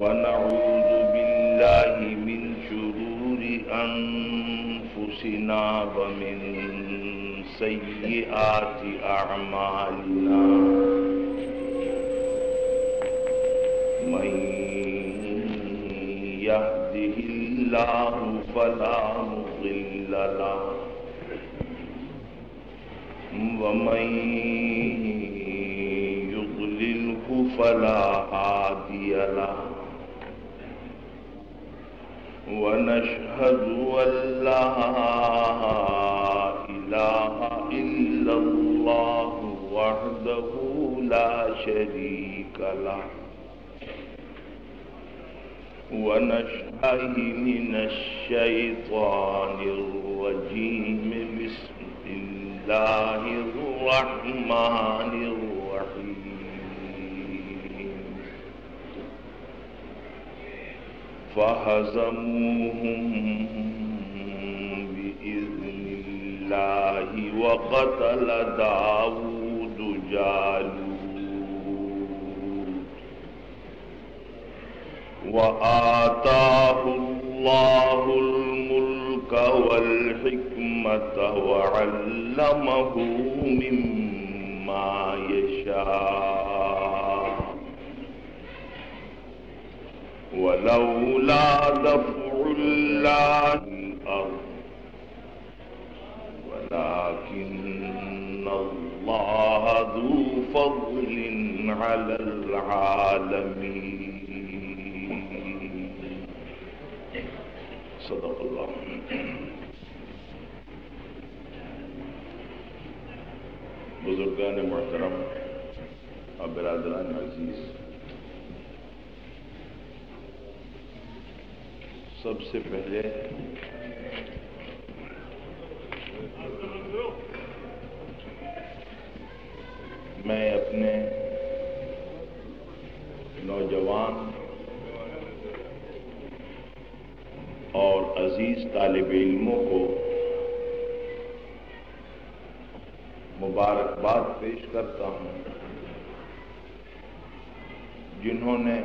ونعوذ بالله من شرور أنفسنا ومن سيئات أعمالنا من يهده الله فلا مضل له ومن يضلله فلا هادي له ونشهد أن لا إله إلا الله وحده لا شريك له ونشهد من الشيطان الرجيم بسم الله الرحمن الرحيم فهزموهم بإذن الله وقتل داود جالوت وآتاه الله الملك والحكمة وعلمه مما يشاء ولولا دفع الله الأرض ولكن الله ذو فضل على العالمين صدق اللہ. بزرگان محترم اور برادران عزیز، سب سے پہلے میں اپنے نوجوان اور عزیز طالب علموں کو مبارکباد پیش کرتا ہوں، جنہوں نے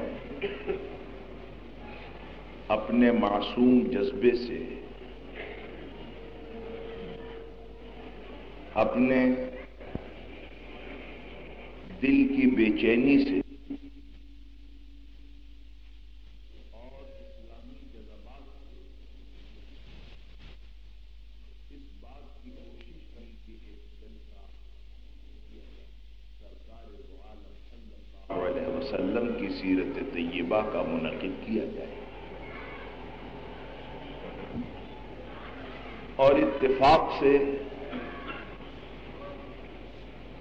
اپنے معصوم جذبے سے، اپنے دل کی بے چینی سے اور اسلامی جذبات سے اس بات کی کوشش کی کہ ایک جلسہ سرکار دو عالم صلی اللہ علیہ وسلم کی سیرت طیبہ کا منعقد کیا جائے، اور اتفاق سے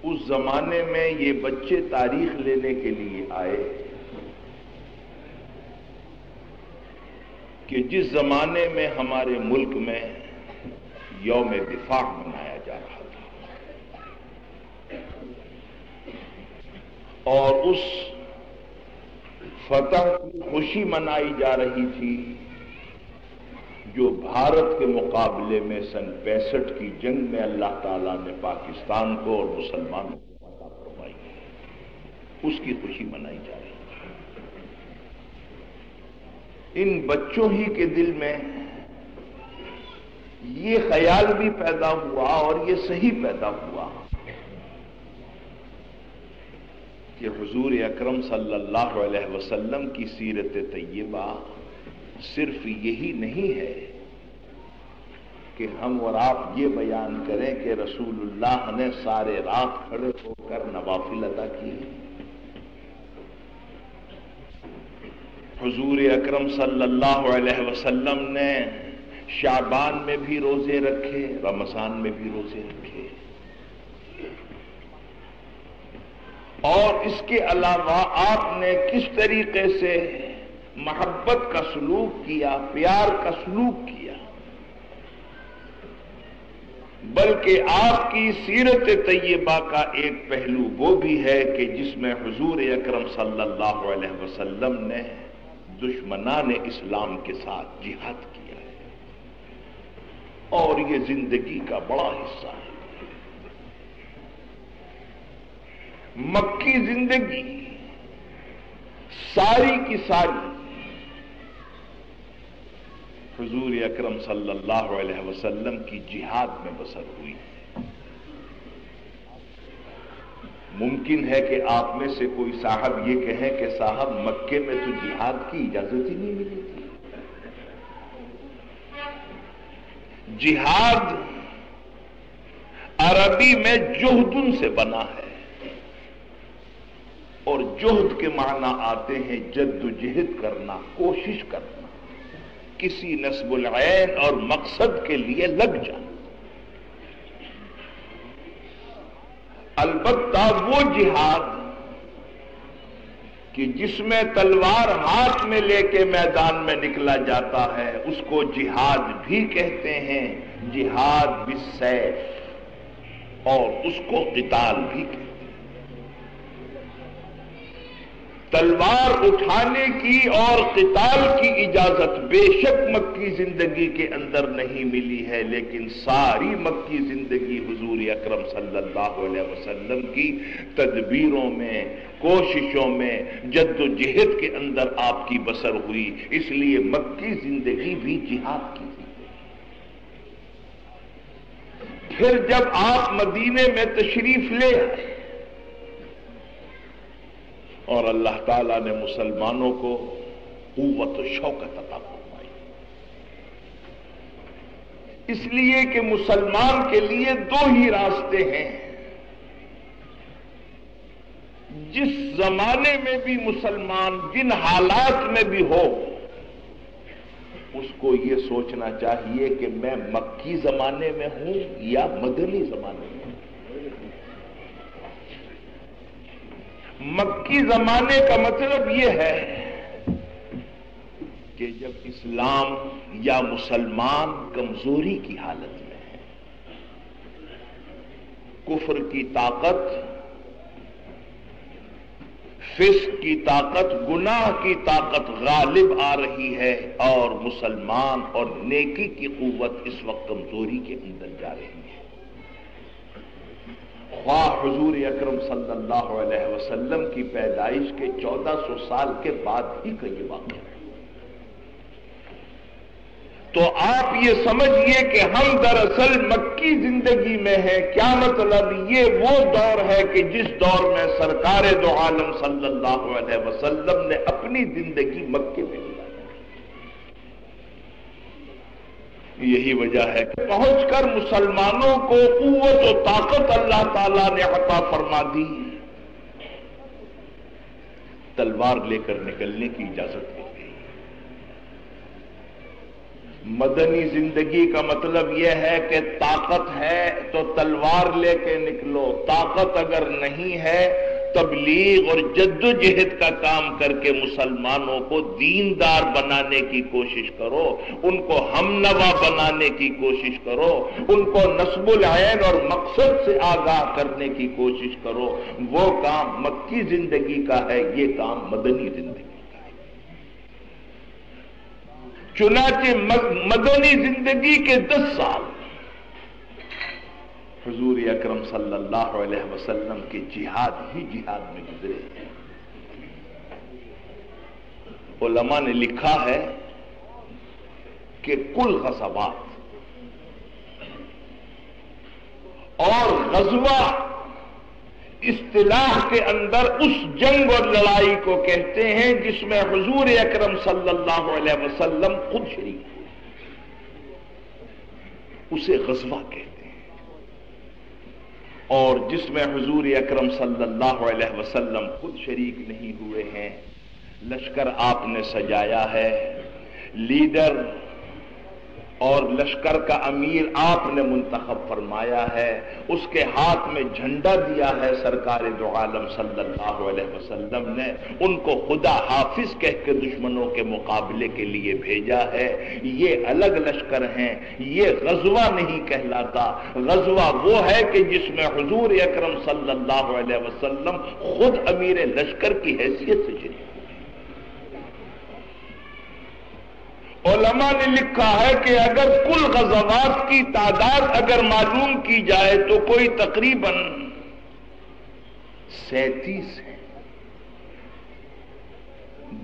اس زمانے میں یہ بچے تاریخ لینے کے لیے آئے کہ جس زمانے میں ہمارے ملک میں یوم دفاع منایا جا رہا تھا اور اس فتح کی خوشی منائی جا رہی تھی جو بھارت کے مقابلے میں سن 65 کی جنگ میں اللہ تعالیٰ نے پاکستان کو اور مسلمانوں کو عطا فرمائی، اس کی خوشی منائی جا رہی تھی. ان بچوں ہی کے دل میں یہ خیال بھی پیدا ہوا اور یہ صحیح پیدا ہوا کہ حضور اکرم صلی اللہ علیہ وسلم کی سیرت طیبہ صرف یہی نہیں ہے کہ ہم اور آپ یہ بیان کریں کہ رسول اللہ نے سارے رات کھڑے ہو کر نوافل ادا کیے. حضور اکرم صلی اللہ علیہ وسلم نے شعبان میں بھی روزے رکھے، رمضان میں بھی روزے رکھے، اور اس کے علاوہ آپ نے کس طریقے سے محبت کا سلوک کیا، پیار کا سلوک کیا. بلکہ آپ کی سیرت طیبہ کا ایک پہلو وہ بھی ہے کہ جس میں حضور اکرم صلی اللہ علیہ وسلم نے دشمنان اسلام کے ساتھ جہاد کیا ہے، اور یہ زندگی کا بڑا حصہ ہے. مکی زندگی ساری کی ساری حضور اکرم صلی اللہ علیہ وسلم کی جہاد میں بسر ہوئی. ممکن ہے کہ آپ میں سے کوئی صاحب یہ کہے کہ صاحب مکے میں تو جہاد کی اجازت ہی نہیں ملی تھی. جہاد عربی میں جہدن سے بنا ہے اور جہد کے معنی آتے ہیں جد و جہد کرنا، کوشش کرنا، کسی نصب العین اور مقصد کے لیے لگ جانا. البتہ وہ جہاد کہ جس میں تلوار ہاتھ میں لے کے میدان میں نکلا جاتا ہے اس کو جہاد بھی کہتے ہیں، جہاد بالسیف، اور اس کو قتال بھی کہتے ہیں. تلوار اٹھانے کی اور قتال کی اجازت بے شک مکی زندگی کے اندر نہیں ملی ہے، لیکن ساری مکی زندگی حضور اکرم صلی اللہ علیہ وسلم کی تدبیروں میں، کوششوں میں، جد و جہد کے اندر آپ کی بسر ہوئی. اس لیے مکی زندگی بھی جہاد کی زندگی. پھر جب آپ مدینے میں تشریف لے آئے اور اللہ تعالیٰ نے مسلمانوں کو قوت و شوکت عطا فرمائی، اس لیے کہ مسلمان کے لیے دو ہی راستے ہیں. جس زمانے میں بھی مسلمان جن حالات میں بھی ہو اس کو یہ سوچنا چاہیے کہ میں مکی زمانے میں ہوں یا مدنی زمانے میں ہوں. مکی زمانے کا مطلب یہ ہے کہ جب اسلام یا مسلمان کمزوری کی حالت میں ہے، کفر کی طاقت، فسق کی طاقت، گناہ کی طاقت غالب آ رہی ہے اور مسلمان اور نیکی کی قوت اس وقت کمزوری کے اندر جا رہی ہے. خواہ حضور اکرم صلی اللہ علیہ وسلم کی پیدائش کے 1400 سال کے بعد ہی کا یہ واقعہ ہے. تو آپ یہ سمجھیے کہ ہم دراصل مکی زندگی میں ہیں. کیا مطلب؟ یہ وہ دور ہے کہ جس دور میں سرکار دو عالم صلی اللہ علیہ وسلم نے اپنی زندگی مکے میں گزاری. یہی وجہ ہے کہ پہنچ کر مسلمانوں کو قوت و طاقت اللہ تعالیٰ نے عطا فرما دی، تلوار لے کر نکلنے کی اجازت مل گئی. مدنی زندگی کا مطلب یہ ہے کہ طاقت ہے تو تلوار لے کے نکلو، طاقت اگر نہیں ہے تبلیغ اور جد و جہد کا کام کر کے مسلمانوں کو دیندار بنانے کی کوشش کرو، ان کو ہم نوا بنانے کی کوشش کرو، ان کو نصب العین اور مقصد سے آگاہ کرنے کی کوشش کرو. وہ کام مکی زندگی کا ہے، یہ کام مدنی زندگی کا ہے. چنانچہ مدنی زندگی کے 10 سال حضور اکرم صلی اللہ علیہ وسلم کے جہاد ہی جہاد میں گزرے ہیں. علماء نے لکھا ہے کہ کل غزوات اور غزوہ اصطلاح کے اندر اس جنگ اور لڑائی کو کہتے ہیں جس میں حضور اکرم صلی اللہ علیہ وسلم خود شریک ہوئے، اسے غزوہ کہتے ہیں. اور جس میں حضور اکرم صلی اللہ علیہ وسلم خود شریک نہیں ہوئے ہیں، لشکر آپ نے سجایا ہے، لیڈر اور لشکر کا امیر آپ نے منتخب فرمایا ہے، اس کے ہاتھ میں جھنڈا دیا ہے سرکار دو عالم صلی اللہ علیہ وسلم نے، ان کو خدا حافظ کہہ کے دشمنوں کے مقابلے کے لیے بھیجا ہے. یہ الگ لشکر ہیں، یہ غزوہ نہیں کہلاتا. غزوہ وہ ہے کہ جس میں حضور اکرم صلی اللہ علیہ وسلم خود امیر لشکر کی حیثیت سے شریک. علماء نے لکھا ہے کہ اگر کل غزوات کی تعداد اگر معلوم کی جائے تو کوئی تقریباً 37 ہے،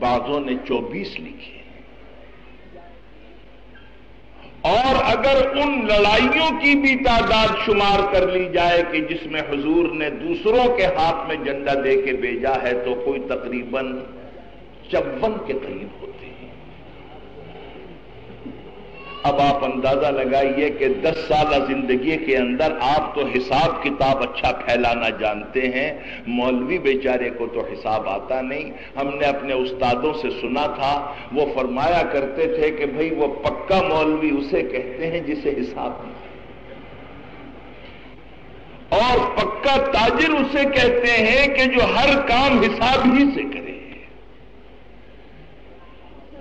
بعضوں نے 24 لکھی. اور اگر ان لڑائیوں کی بھی تعداد شمار کر لی جائے کہ جس میں حضور نے دوسروں کے ہاتھ میں جھنڈا دے کے بھیجا ہے تو کوئی تقریباً 54 کے قریب ہوتے ہیں۔ اب آپ اندازہ لگائیے کہ 10 سالہ زندگی کے اندر آپ تو حساب کتاب اچھا پھیلانا جانتے ہیں، مولوی بیچارے کو تو حساب آتا نہیں۔ ہم نے اپنے استادوں سے سنا تھا، وہ فرمایا کرتے تھے کہ بھئی وہ پکا مولوی اسے کہتے ہیں جسے حساب نہیں، اور پکا تاجر اسے کہتے ہیں کہ جو ہر کام حساب ہی سے کرے۔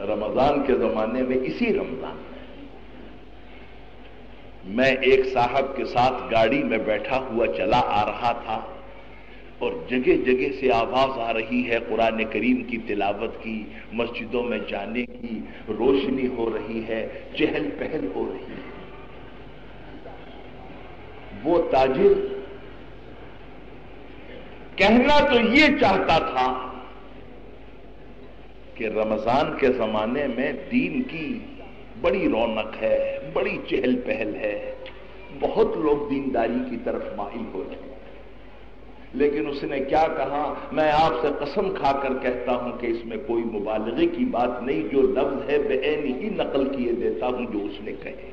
رمضان کے زمانے میں اسی رمضان میں ایک صاحب کے ساتھ گاڑی میں بیٹھا ہوا چلا آ رہا تھا، اور جگہ جگہ سے آواز آ رہی ہے قرآن کریم کی تلاوت کی، مسجدوں میں جانے کی، روشنی ہو رہی ہے، چہل پہل ہو رہی ہے۔ وہ تاجر کہنا تو یہ چاہتا تھا کہ رمضان کے زمانے میں دین کی بڑی رونق ہے، بڑی چہل پہل ہے، بہت لوگ دینداری کی طرف مائل ہو رہے ہیں، لیکن اس نے کیا کہا، میں آپ سے قسم کھا کر کہتا ہوں کہ اس میں کوئی مبالغے کی بات نہیں، جو لفظ ہے بعین ہی نقل کیے دیتا ہوں جو اس نے کہے۔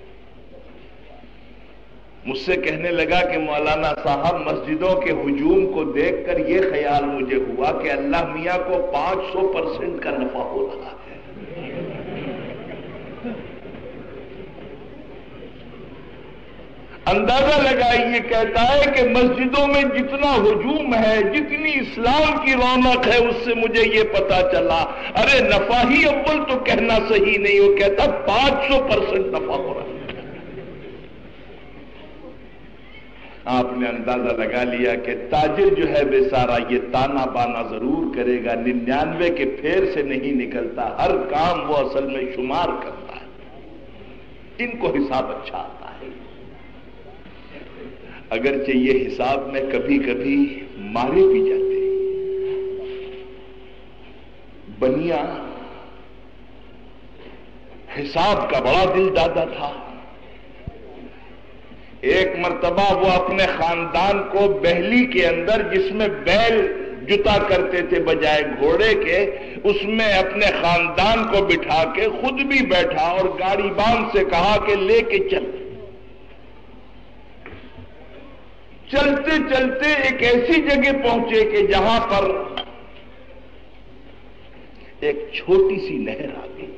مجھ سے کہنے لگا کہ مولانا صاحب مسجدوں کے ہجوم کو دیکھ کر یہ خیال مجھے ہوا کہ اللہ میاں کو 500% کا نفع ہو رہا ہے۔ اندازہ لگائیے، کہتا ہے کہ مسجدوں میں جتنا ہجوم ہے، جتنی اسلام کی رونق ہے، اس سے مجھے یہ پتا چلا، ارے نفع ہی اول تو کہنا صحیح نہیں، وہ کہتا 500% نفع ہو رہا ہے۔ آپ نے اندازہ لگا لیا کہ تاجر جو ہے بیچارہ یہ تانا بانا ضرور کرے گا، 99 کے پھیر سے نہیں نکلتا، ہر کام وہ اصل میں شمار کرتا ہے، ان کو حساب اچھا آتا ہے، اگرچہ یہ حساب میں کبھی کبھی مارے بھی جاتے ہیں۔ بنیا حساب کا بڑا دل دادا تھا۔ ایک مرتبہ وہ اپنے خاندان کو بہلی کے اندر، جس میں بیل جتا کرتے تھے بجائے گھوڑے کے، اس میں اپنے خاندان کو بٹھا کے خود بھی بیٹھا اور گاڑی بان سے کہا کہ لے کے چل۔ چلتے چلتے ایک ایسی جگہ پہنچے کہ جہاں پر ایک چھوٹی سی نہر آ گئی۔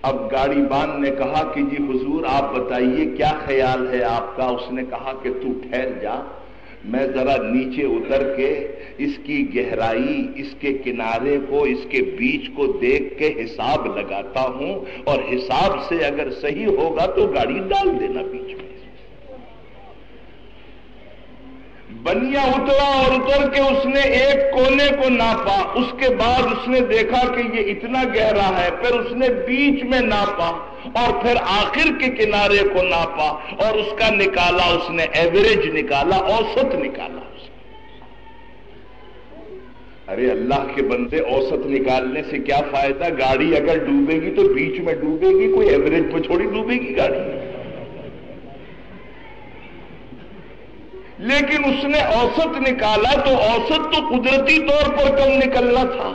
اب گاڑی بان نے کہا کہ جی حضور آپ بتائیے کیا خیال ہے آپ کا؟ اس نے کہا کہ تو ٹھہر جا، میں ذرا نیچے اتر کے اس کی گہرائی، اس کے کنارے کو، اس کے بیچ کو دیکھ کے حساب لگاتا ہوں، اور حساب سے اگر صحیح ہوگا تو گاڑی ڈال دینا بیچ میں۔ بنیا اترا اور اتر کے اس نے ایک کونے کو ناپا، اس کے بعد اس نے دیکھا کہ یہ اتنا گہرا ہے، پھر اس نے بیچ میں ناپا اور پھر آخر کے کنارے کو ناپا اور اس کا نکالا، اس نے ایوریج نکالا، اوسط نکالا۔ ارے اللہ کے بندے، اوسط نکالنے سے کیا فائدہ؟ گاڑی اگر ڈوبے گی تو بیچ میں ڈوبے گی، کوئی ایوریج میں تھوڑی ڈوبے گی گاڑی۔ لیکن اس نے اوسط نکالا تو اوسط تو قدرتی طور پر کم نکلنا تھا۔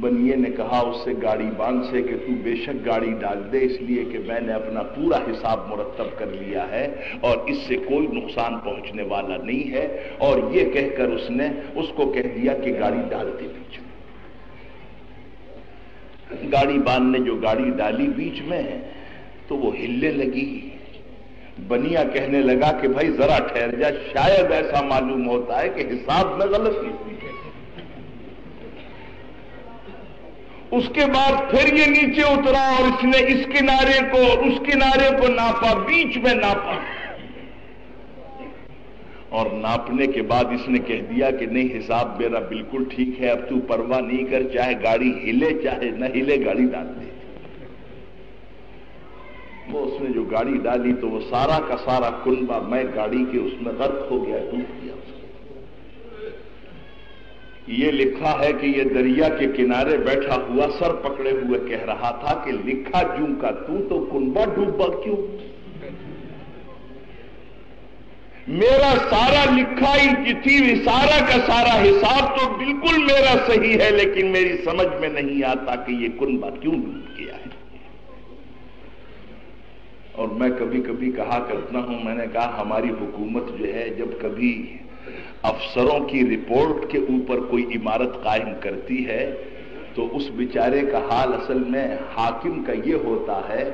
بنیے نے کہا اس سے گاڑی بان سے کہ تو بے شک گاڑی ڈال دے، اس لیے کہ میں نے اپنا پورا حساب مرتب کر لیا ہے اور اس سے کوئی نقصان پہنچنے والا نہیں ہے، اور یہ کہہ کر اس نے اس کو کہہ دیا کہ گاڑی ڈال دے بیچ میں۔ گاڑی بان نے جو گاڑی ڈالی بیچ میں تو وہ ہلنے لگی۔ بنیا کہنے لگا کہ بھائی ذرا ٹھہر جا، شاید ایسا معلوم ہوتا ہے کہ حساب میں غلطی ہوئی ہے۔ اس کے بعد پھر یہ نیچے اترا اور اس نے اس کنارے کو اس کنارے کو ناپا، بیچ میں ناپا، اور ناپنے کے بعد اس نے کہہ دیا کہ نہیں حساب میرا بالکل ٹھیک ہے، اب تو پرواہ نہیں کر، چاہے گاڑی ہلے چاہے نہ ہلے، گاڑی ڈال دے۔ وہ اس نے جو گاڑی ڈالی تو وہ سارا کا سارا کنبہ میں گاڑی کے اس میں غرق ہو گیا، ڈوب گیا۔ یہ لکھا ہے کہ یہ دریا کے کنارے بیٹھا ہوا سر پکڑے ہوئے کہہ رہا تھا کہ لکھا جوں کا تو کنبا ڈوبا کیوں؟ میرا سارا لکھا ہی سارا کا سارا حساب تو بالکل میرا صحیح ہے، لیکن میری سمجھ میں نہیں آتا کہ یہ کنبا کیوں ڈوب گیا ہے۔ اور میں کبھی کبھی کہا کرتا ہوں، میں نے کہا ہماری حکومت جو ہے جب کبھی افسروں کی رپورٹ کے اوپر کوئی عمارت قائم کرتی ہے تو اس بیچارے کا حال اصل میں حاکم کا یہ ہوتا ہے،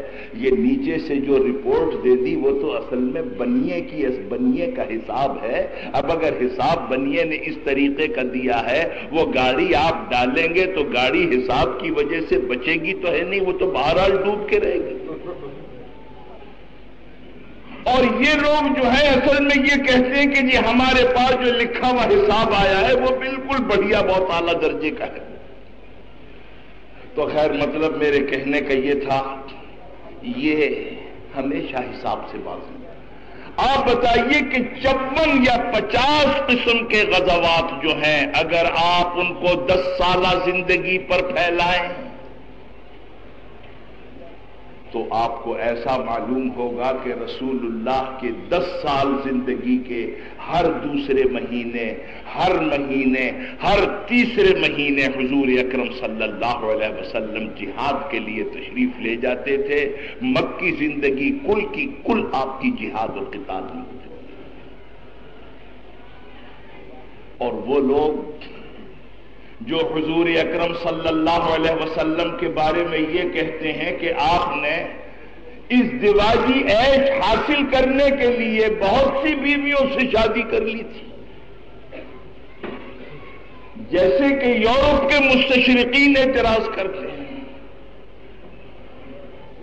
یہ نیچے سے جو رپورٹ دے دی وہ تو اصل میں بنیے کا حساب ہے۔ اب اگر حساب بنیے نے اس طریقے کا دیا ہے، وہ گاڑی آپ ڈالیں گے تو گاڑی حساب کی وجہ سے بچے گی تو ہے نہیں، وہ تو بہرحال ڈوب کے رہے گی۔ اور یہ لوگ جو ہے اصل میں یہ کہتے ہیں کہ جی ہمارے پاس جو لکھا ہوا حساب آیا ہے وہ بالکل بڑھیا، بہت اعلیٰ درجے کا ہے۔ تو خیر مطلب میرے کہنے کا یہ تھا، یہ ہمیشہ حساب سے بازی۔ آپ بتائیے کہ 54 یا 50 قسم کے غزوات جو ہیں، اگر آپ ان کو 10 سالہ زندگی پر پھیلائیں تو آپ کو ایسا معلوم ہوگا کہ رسول اللہ کے 10 سال زندگی کے ہر دوسرے مہینے، ہر تیسرے مہینے حضور اکرم صلی اللہ علیہ وسلم جہاد کے لیے تشریف لے جاتے تھے۔ مکی زندگی کل کی کل آپ کی جہاد اور قتال میں ہوتی۔ اور وہ لوگ جو حضور اکرم صلی اللہ علیہ وسلم کے بارے میں یہ کہتے ہیں کہ آپ نے اس دواجی عیش حاصل کرنے کے لیے بہت سی بیویوں سے شادی کر لی تھی، جیسے کہ یورپ کے مستشرقین اعتراض کرتے ہیں،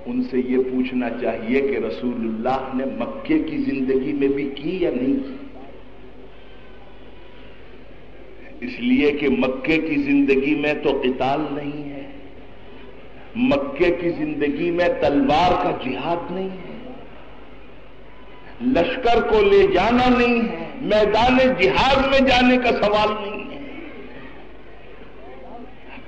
ان سے یہ پوچھنا چاہیے کہ رسول اللہ نے مکے کی زندگی میں بھی کی یا نہیں کی؟ اس لیے کہ مکے کی زندگی میں تو قتال نہیں ہے، مکے کی زندگی میں تلوار کا جہاد نہیں ہے، لشکر کو لے جانا نہیں ہے، میدان جہاد میں جانے کا سوال نہیں ہے۔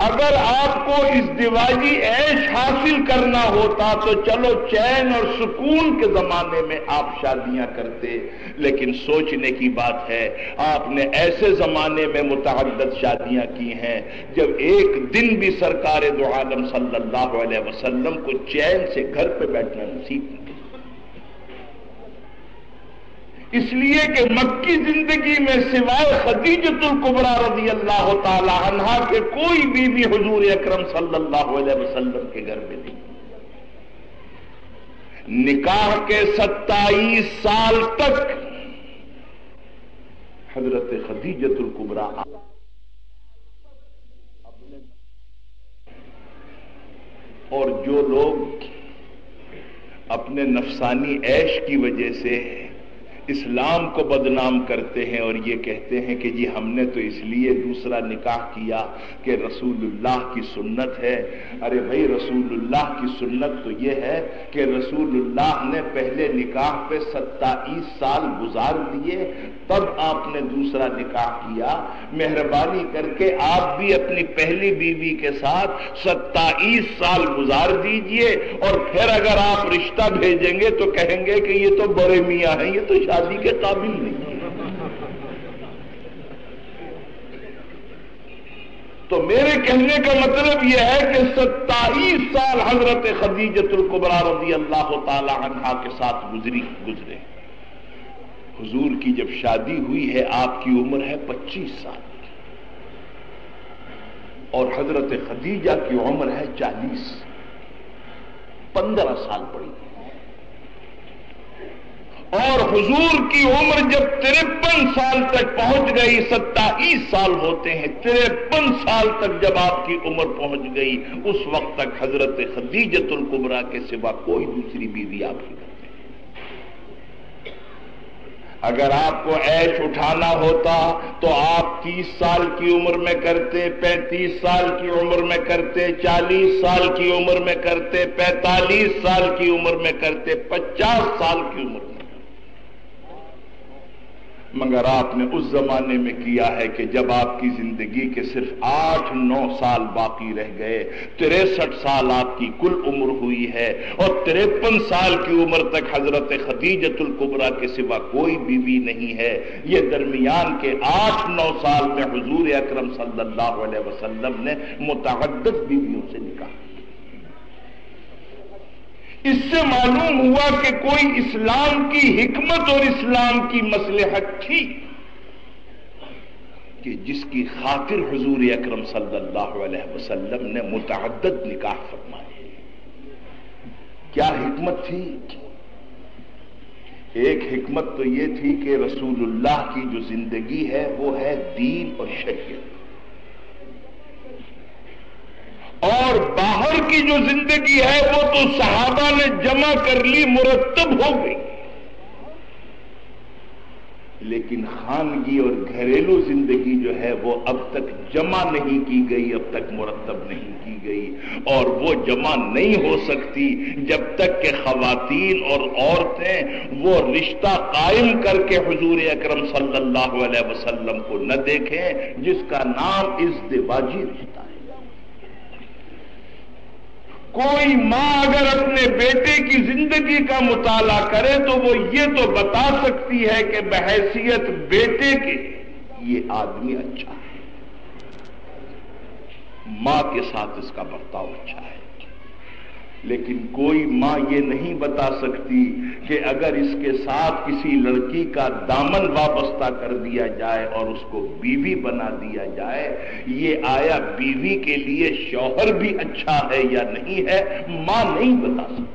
اگر آپ کو اس دیواجی عیش حاصل کرنا ہوتا تو چلو چین اور سکون کے زمانے میں آپ شادیاں کرتے، لیکن سوچنے کی بات ہے آپ نے ایسے زمانے میں متعدد شادیاں کی ہیں جب ایک دن بھی سرکار دو عالم صلی اللہ علیہ وسلم کو چین سے گھر پہ بیٹھنا نصیب نہیں۔ اس لیے کہ مکی زندگی میں سوائے خدیجۃ الکبریٰ رضی اللہ تعالی عنہا کے کوئی بیوی حضور اکرم صلی اللہ علیہ وسلم کے گھر میں نہیں۔ نکاح کے 27 سال تک حضرت خدیجۃ الکبریٰ اور جو لوگ اپنے نفسانی عیش کی وجہ سے اسلام کو بدنام کرتے ہیں اور یہ کہتے ہیں کہ جی ہم نے تو اس لیے دوسرا نکاح کیا کہ رسول اللہ کی سنت ہے۔ ارے بھائی رسول اللہ کی سنت تو یہ ہے کہ رسول اللہ نے پہلے نکاح پہ 27 سال گزار دیے، تب آپ نے دوسرا نکاح کیا۔ مہربانی کر کے آپ بھی اپنی پہلی بیوی کے ساتھ 27 سال گزار دیجئے، اور پھر اگر آپ رشتہ بھیجیں گے تو کہیں گے کہ یہ تو بڑے میاں ہیں، یہ تو شادی کے قابل نہیں ہے۔ تو میرے کہنے کا مطلب یہ ہے کہ 27 سال حضرت خدیجۃ الکبریٰ رضی اللہ تعالی عنہا کے ساتھ گزرے۔ حضور کی جب شادی ہوئی ہے آپ کی عمر ہے 25 سال اور حضرت خدیجہ کی عمر ہے 40، 15 سال پڑی۔ اور حضور کی عمر جب 53 سال تک پہنچ گئی، 27 سال ہوتے ہیں، 53 سال تک جب آپ کی عمر پہنچ گئی، اس وقت تک حضرت خدیجۃ الکبریٰ کے سوا کوئی دوسری بیوی آپ کی نہیں۔ اگر آپ کو عیش اٹھانا ہوتا تو آپ 30 سال کی عمر میں کرتے، 35 سال کی عمر میں کرتے، 40 سال کی عمر میں کرتے، 45 سال کی عمر میں کرتے، 50 سال کی عمر میں۔ مگر آپ نے اس زمانے میں کیا ہے کہ جب آپ کی زندگی کے صرف 8-9 سال باقی رہ گئے، 63 سال آپ کی کل عمر ہوئی ہے، اور 53 سال کی عمر تک حضرت خدیجۃ الکبریٰ کے سوا کوئی بیوی نہیں ہے۔ یہ درمیان کے 8-9 سال میں حضور اکرم صلی اللہ علیہ وسلم نے متعدد بیویوں سے نکاح۔ اس سے معلوم ہوا کہ کوئی اسلام کی حکمت اور اسلام کی مصلحت تھی کہ جس کی خاطر حضور اکرم صلی اللہ علیہ وسلم نے متعدد نکاح فرمائے۔ کیا حکمت تھی؟ ایک حکمت تو یہ تھی کہ رسول اللہ کی جو زندگی ہے وہ ہے دین اور شریعت، اور باہر کی جو زندگی ہے وہ تو صحابہ نے جمع کر لی، مرتب ہو گئی، لیکن خانگی اور گھریلو زندگی جو ہے وہ اب تک جمع نہیں کی گئی، اب تک مرتب نہیں کی گئی، اور وہ جمع نہیں ہو سکتی جب تک کہ خواتین اور عورتیں وہ رشتہ قائم کر کے حضور اکرم صلی اللہ علیہ وسلم کو نہ دیکھیں جس کا نام ازدواجی رشتہ ہے۔ کوئی ماں اگر اپنے بیٹے کی زندگی کا مطالعہ کرے تو وہ یہ تو بتا سکتی ہے کہ بحیثیت بیٹے کے یہ آدمی اچھا ہے، ماں کے ساتھ اس کا برتاؤ اچھا ہے، لیکن کوئی ماں یہ نہیں بتا سکتی کہ اگر اس کے ساتھ کسی لڑکی کا دامن وابستہ کر دیا جائے اور اس کو بیوی بنا دیا جائے، یہ آیا بیوی کے لیے شوہر بھی اچھا ہے یا نہیں ہے، ماں نہیں بتا سکتی۔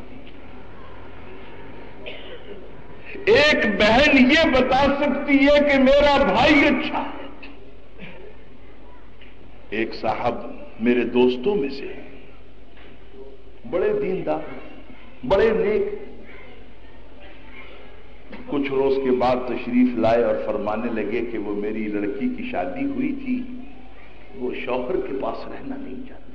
ایک بہن یہ بتا سکتی ہے کہ میرا بھائی اچھا ہے۔ ایک صاحب میرے دوستوں میں سے بڑے دیندار، بڑے نیک، کچھ روز کے بعد تشریف لائے اور فرمانے لگے کہ وہ میری لڑکی کی شادی ہوئی تھی، وہ شوہر کے پاس رہنا نہیں چاہتی۔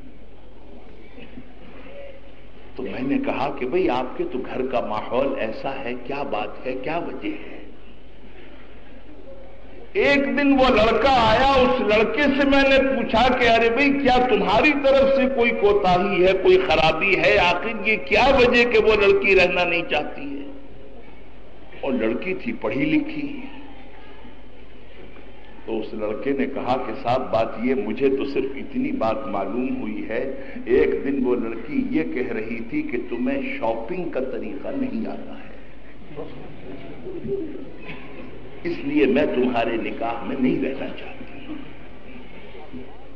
تو میں نے کہا کہ بھئی آپ کے تو گھر کا ماحول ایسا ہے، کیا بات ہے، کیا وجہ ہے؟ ایک دن وہ لڑکا آیا، اس لڑکے سے میں نے پوچھا کہ ارے بھئی کیا تمہاری طرف سے کوئی کوتاہی ہے، کوئی خرابی ہے، آخر یہ کیا وجہ کہ وہ لڑکی رہنا نہیں چاہتی ہے؟ اور لڑکی تھی پڑھی لکھی۔ تو اس لڑکے نے کہا کہ صاحب بات یہ، مجھے تو صرف اتنی بات معلوم ہوئی ہے، ایک دن وہ لڑکی یہ کہہ رہی تھی کہ تمہیں شاپنگ کا طریقہ نہیں آتا ہے، اس لیے میں تمہارے نکاح میں نہیں رہنا چاہتی۔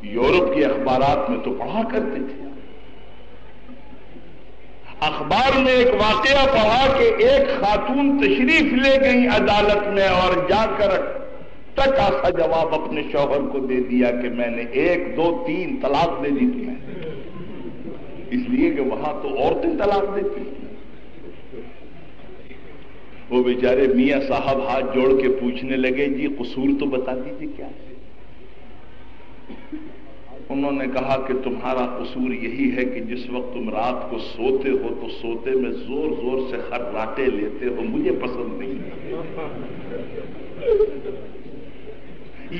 یورپ کے اخبارات میں تو پڑھا کرتے تھے، اخبار میں ایک واقعہ پڑھا کہ ایک خاتون تشریف لے گئی عدالت میں اور جا کر ٹکا سا جواب اپنے شوہر کو دے دیا کہ میں نے 1 2 3 طلاق دے دی تمہیں، اس لیے کہ وہاں تو عورتیں طلاق دیتی۔ وہ بیچارے میاں صاحب ہاتھ جوڑ کے پوچھنے لگے جی قصور تو بتا دیجیے کیا ہے؟ انہوں نے کہا کہ تمہارا قصور یہی ہے کہ جس وقت تم رات کو سوتے ہو تو سوتے میں زور زور سے خراٹے لیتے ہو، مجھے پسند نہیں۔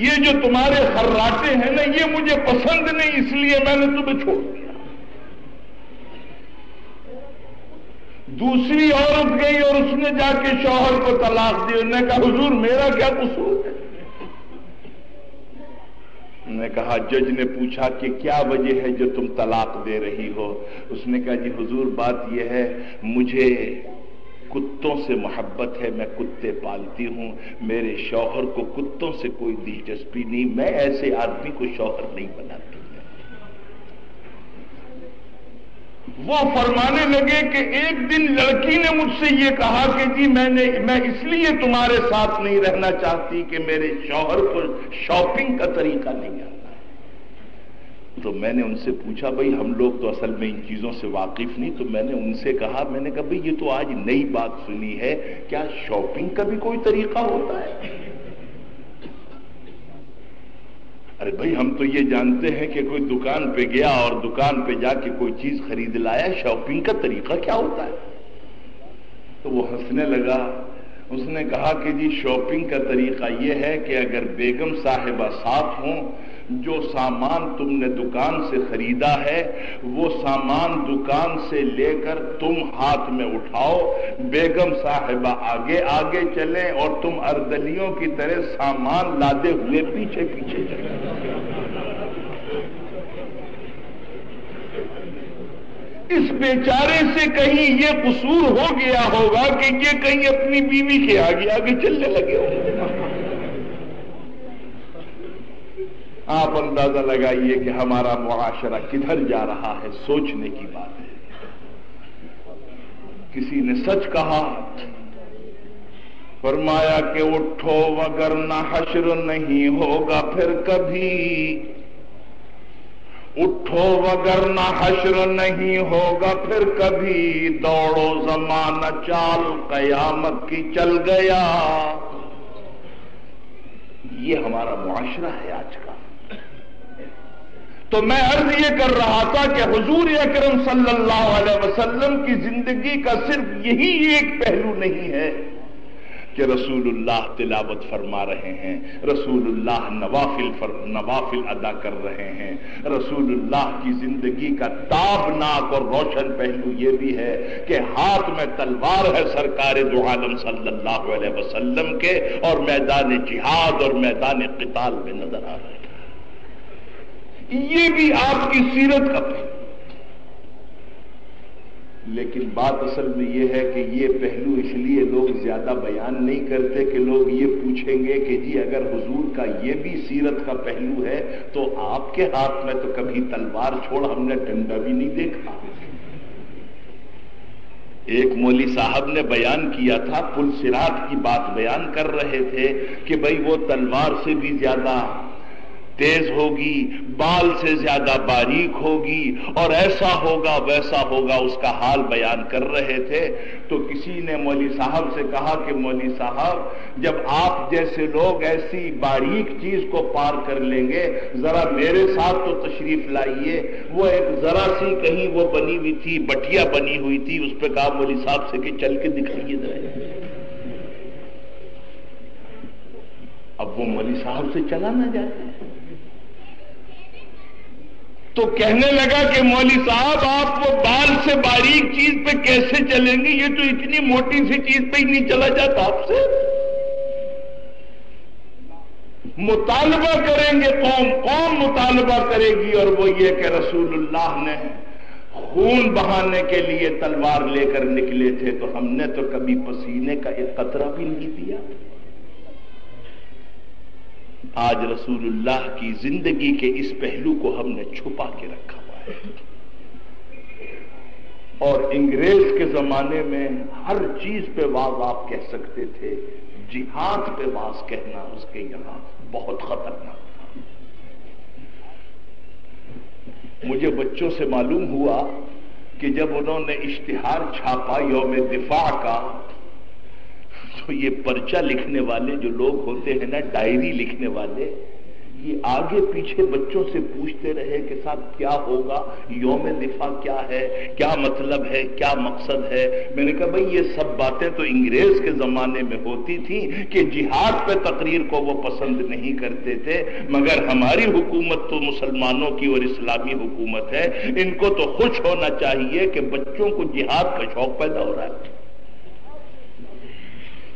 یہ جو تمہارے خراٹے ہیں نا یہ مجھے پسند نہیں، اس لیے میں نے تمہیں چھوڑ دیا۔ دوسری عورت گئی اور اس نے جا کے شوہر کو طلاق دی، انہوں نے کہا حضور میرا کیا قصور ہے؟ انہوں نے کہا جج نے پوچھا کہ کیا وجہ ہے جو تم طلاق دے رہی ہو؟ اس نے کہا جی حضور بات یہ ہے، مجھے کتوں سے محبت ہے، میں کتے پالتی ہوں، میرے شوہر کو کتوں سے کوئی دلچسپی نہیں، میں ایسے آدمی کو شوہر نہیں بناتی۔ وہ فرمانے لگے کہ ایک دن لڑکی نے مجھ سے یہ کہا کہ جی میں اس لیے تمہارے ساتھ نہیں رہنا چاہتی کہ میرے شوہر کو شاپنگ کا طریقہ نہیں آتا ہے۔ تو میں نے ان سے پوچھا بھئی ہم لوگ تو اصل میں ان چیزوں سے واقف نہیں، تو میں نے ان سے کہا، میں نے کہا بھئی یہ تو آج نئی بات سنی ہے، کیا شاپنگ کا بھی کوئی طریقہ ہوتا ہے؟ ارے بھائی ہم تو یہ جانتے ہیں کہ کوئی دکان پہ گیا اور دکان پہ جا کے کوئی چیز خرید لایا، شاپنگ کا طریقہ کیا ہوتا ہے؟ تو وہ ہنسنے لگا، اس نے کہا کہ جی شاپنگ کا طریقہ یہ ہے کہ اگر بیگم صاحبہ ساتھ ہوں، جو سامان تم نے دکان سے خریدا ہے وہ سامان دکان سے لے کر تم ہاتھ میں اٹھاؤ، بیگم صاحبہ آگے آگے چلیں اور تم اردلیوں کی طرح سامان لادے ہوئے پیچھے پیچھے چلیں۔ اس بیچارے سے کہیں یہ قصور ہو گیا ہوگا کہ یہ کہیں اپنی بیوی کے آگے آگے چلنے لگے ہوں۔ آپ اندازہ لگائیے کہ ہمارا معاشرہ کدھر جا رہا ہے، سوچنے کی بات ہے۔ کسی نے سچ کہا، فرمایا کہ اٹھو وگرنہ حشر نہیں ہوگا پھر کبھی، اٹھو وگرنہ حشر نہیں ہوگا پھر کبھی، دوڑو زمانہ چال قیامت کی چل گیا۔ یہ ہمارا معاشرہ ہے آج کا۔ تو میں عرض یہ کر رہا تھا کہ حضور اکرم صلی اللہ علیہ وسلم کی زندگی کا صرف یہی ایک پہلو نہیں ہے کہ رسول اللہ تلاوت فرما رہے ہیں، رسول اللہ نوافل ادا کر رہے ہیں، رسول اللہ کی زندگی کا تابناک اور روشن پہلو یہ بھی ہے کہ ہاتھ میں تلوار ہے سرکار دو عالم صلی اللہ علیہ وسلم کے، اور میدان جہاد اور میدان قتال میں نظر آ رہے ہیں۔ یہ بھی آپ کی سیرت کا پہلو، لیکن بات اصل میں یہ ہے کہ یہ پہلو اس لیے لوگ زیادہ بیان نہیں کرتے کہ لوگ یہ پوچھیں گے کہ جی اگر حضور کا یہ بھی سیرت کا پہلو ہے تو آپ کے ہاتھ میں تو کبھی تلوار چھوڑ ہم نے ڈنڈا بھی نہیں دیکھا۔ ایک مولوی صاحب نے بیان کیا تھا، پل صراط کی بات بیان کر رہے تھے کہ بھئی وہ تلوار سے بھی زیادہ تیز ہوگی، بال سے زیادہ باریک ہوگی، اور ایسا ہوگا ویسا ہوگا، اس کا حال بیان کر رہے تھے۔ تو کسی نے مولوی صاحب سے کہا کہ مولوی صاحب جب آپ جیسے لوگ ایسی باریک چیز کو پار کر لیں گے ذرا میرے ساتھ تو تشریف لائیے۔ وہ ایک ذرا سی کہیں وہ بنی ہوئی تھی، بٹیا بنی ہوئی تھی، اس پہ کہا مولوی صاحب سے کہ چل کے دکھائیے ذرا۔ اب وہ مولوی صاحب سے چلا نہ جائے تو کہنے لگا کہ مولوی صاحب آپ وہ بال سے باریک چیز پہ کیسے چلیں گے، یہ تو اتنی موٹی سی چیز پہ ہی نہیں چلا جاتا آپ سے۔ مطالبہ کریں گے قوم مطالبہ کرے گی، اور وہ یہ کہ رسول اللہ نے خون بہانے کے لیے تلوار لے کر نکلے تھے تو ہم نے تو کبھی پسینے کا ایک قطرہ بھی نہیں دیا۔ آج رسول اللہ کی زندگی کے اس پہلو کو ہم نے چھپا کے رکھا ہوا ہے، اور انگریز کے زمانے میں ہر چیز پہ واز آپ کہہ سکتے تھے، جہاد پہ واز کہنا اس کے یہاں بہت خطرناک تھا۔ مجھے بچوں سے معلوم ہوا کہ جب انہوں نے اشتہار چھاپا یوم دفاع کا، تو یہ پرچہ لکھنے والے جو لوگ ہوتے ہیں نا، ڈائری لکھنے والے، یہ آگے پیچھے بچوں سے پوچھتے رہے کہ صاحب کیا ہوگا، یوم دفاع کیا ہے، کیا مطلب ہے، کیا مقصد ہے۔ میں نے کہا بھئی یہ سب باتیں تو انگریز کے زمانے میں ہوتی تھیں کہ جہاد پہ تقریر کو وہ پسند نہیں کرتے تھے، مگر ہماری حکومت تو مسلمانوں کی اور اسلامی حکومت ہے، ان کو تو خوش ہونا چاہیے کہ بچوں کو جہاد کا شوق پیدا ہو رہا ہے۔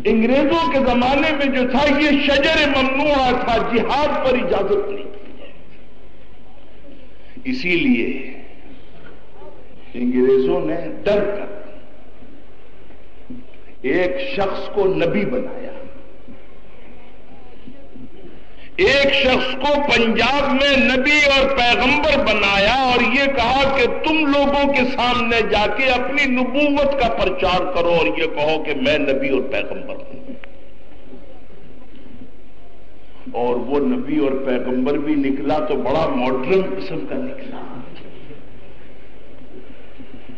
انگریزوں کے زمانے میں جو تھا یہ شجر ممنوعہ تھا، جہاد پر اجازت نہیں تھی۔ اسی لیے انگریزوں نے ڈر کر ایک شخص کو نبی بنایا، ایک شخص کو پنجاب میں نبی اور پیغمبر بنایا، اور یہ کہا کہ تم لوگوں کے سامنے جا کے اپنی نبوت کا پرچار کرو اور یہ کہو کہ میں نبی اور پیغمبر ہوں۔ اور وہ نبی اور پیغمبر بھی نکلا تو بڑا ماڈرن قسم کا نکلا،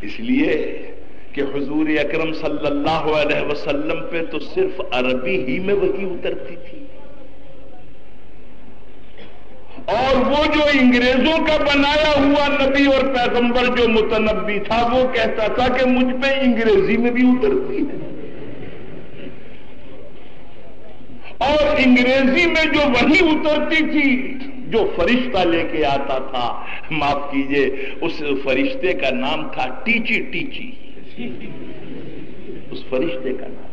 اس لیے کہ حضور اکرم صلی اللہ علیہ وسلم پہ تو صرف عربی ہی میں وحی اترتی تھی، اور وہ جو انگریزوں کا بنایا ہوا نبی اور پیغمبر جو متنبی تھا وہ کہتا تھا کہ مجھ پہ انگریزی میں بھی اترتی ہے۔ اور انگریزی میں جو وحی اترتی تھی، جو فرشتہ لے کے آتا تھا، معاف کیجئے، اس فرشتے کا نام تھا ٹیچی ٹیچی، اس فرشتے کا نام۔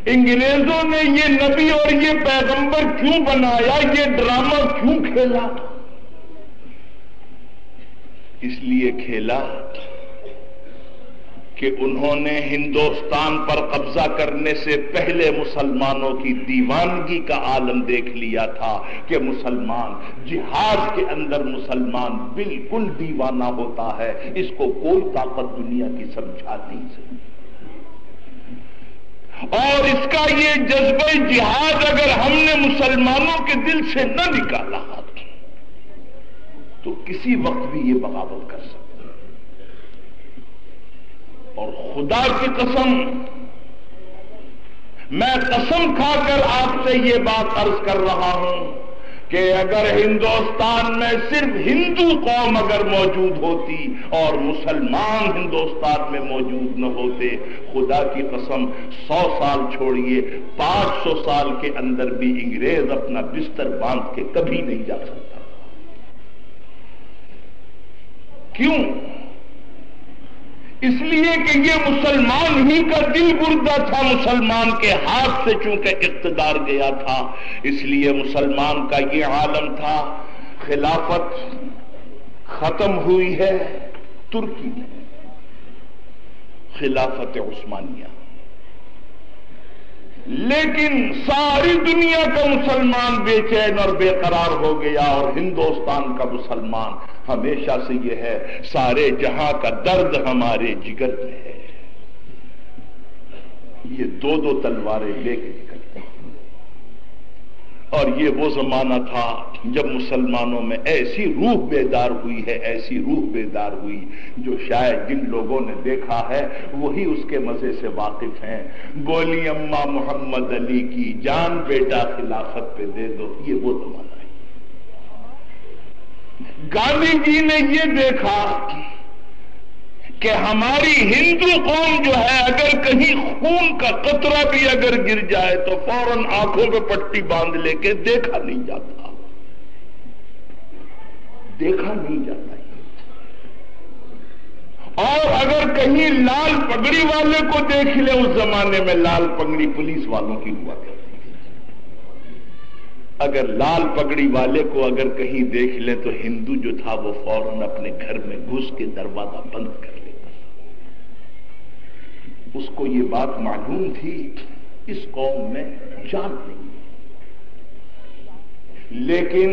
انگریزوں نے یہ نبی اور یہ پیغمبر کیوں بنایا، یہ ڈرامہ کیوں کھیلا؟ اس لیے کھیلا کہ انہوں نے ہندوستان پر قبضہ کرنے سے پہلے مسلمانوں کی دیوانگی کا عالم دیکھ لیا تھا کہ مسلمان جہاد کے اندر مسلمان بالکل دیوانہ ہوتا ہے، اس کو کوئی طاقت دنیا کی سمجھا نہیں سکتی، اور اس کا یہ جذبہ جہاد اگر ہم نے مسلمانوں کے دل سے نہ نکالا تو کسی وقت بھی یہ بغاوت کر سکتے ہیں۔ اور خدا کی قسم، میں قسم کھا کر آپ سے یہ بات عرض کر رہا ہوں کہ اگر ہندوستان میں صرف ہندو قوم اگر موجود ہوتی اور مسلمان ہندوستان میں موجود نہ ہوتے، خدا کی قسم 100 سال چھوڑیے 500 سال کے اندر بھی انگریز اپنا بستر باندھ کے کبھی نہیں جا سکتا۔ کیوں؟ اس لیے کہ یہ مسلمان ہی کا دل گردہ تھا، مسلمان کے ہاتھ سے چونکہ اقتدار گیا تھا، اس لیے مسلمان کا یہ عالم تھا۔ خلافت ختم ہوئی ہے ترکی میں، خلافت عثمانیہ، لیکن ساری دنیا کا مسلمان بے چین اور بے قرار ہو گیا، اور ہندوستان کا مسلمان ہمیشہ سے یہ ہے، سارے جہاں کا درد ہمارے جگر میں ہے، یہ دو دو تلواریں لے کے نکلتے ہیں۔ اور یہ وہ زمانہ تھا جب مسلمانوں میں ایسی روح بیدار ہوئی ہے، ایسی روح بیدار ہوئی جو شاید جن لوگوں نے دیکھا ہے وہی اس کے مزے سے واقف ہیں۔ بولی اماں محمد علی کی جان بیٹا خلافت پہ دے دو، یہ وہ زمانہ ہے۔ گاندھی جی نے یہ دیکھا کہ ہماری ہندو قوم جو ہے اگر کہیں خون کا قطرہ بھی اگر گر جائے تو فوراً آنکھوں پہ پٹی باندھ لے کے دیکھا نہیں جاتا، دیکھا نہیں جاتا۔ اور اگر کہیں لال پگڑی والے کو دیکھ لے، اس زمانے میں لال پگڑی پولیس والوں کی ہوا کرتی تھی، اگر لال پگڑی والے کو اگر کہیں دیکھ لے تو ہندو جو تھا وہ فوراً اپنے گھر میں گھس کے دروازہ بند کر لیتا۔ اس کو یہ بات معلوم تھی اس قوم میں جان نہیں، لیکن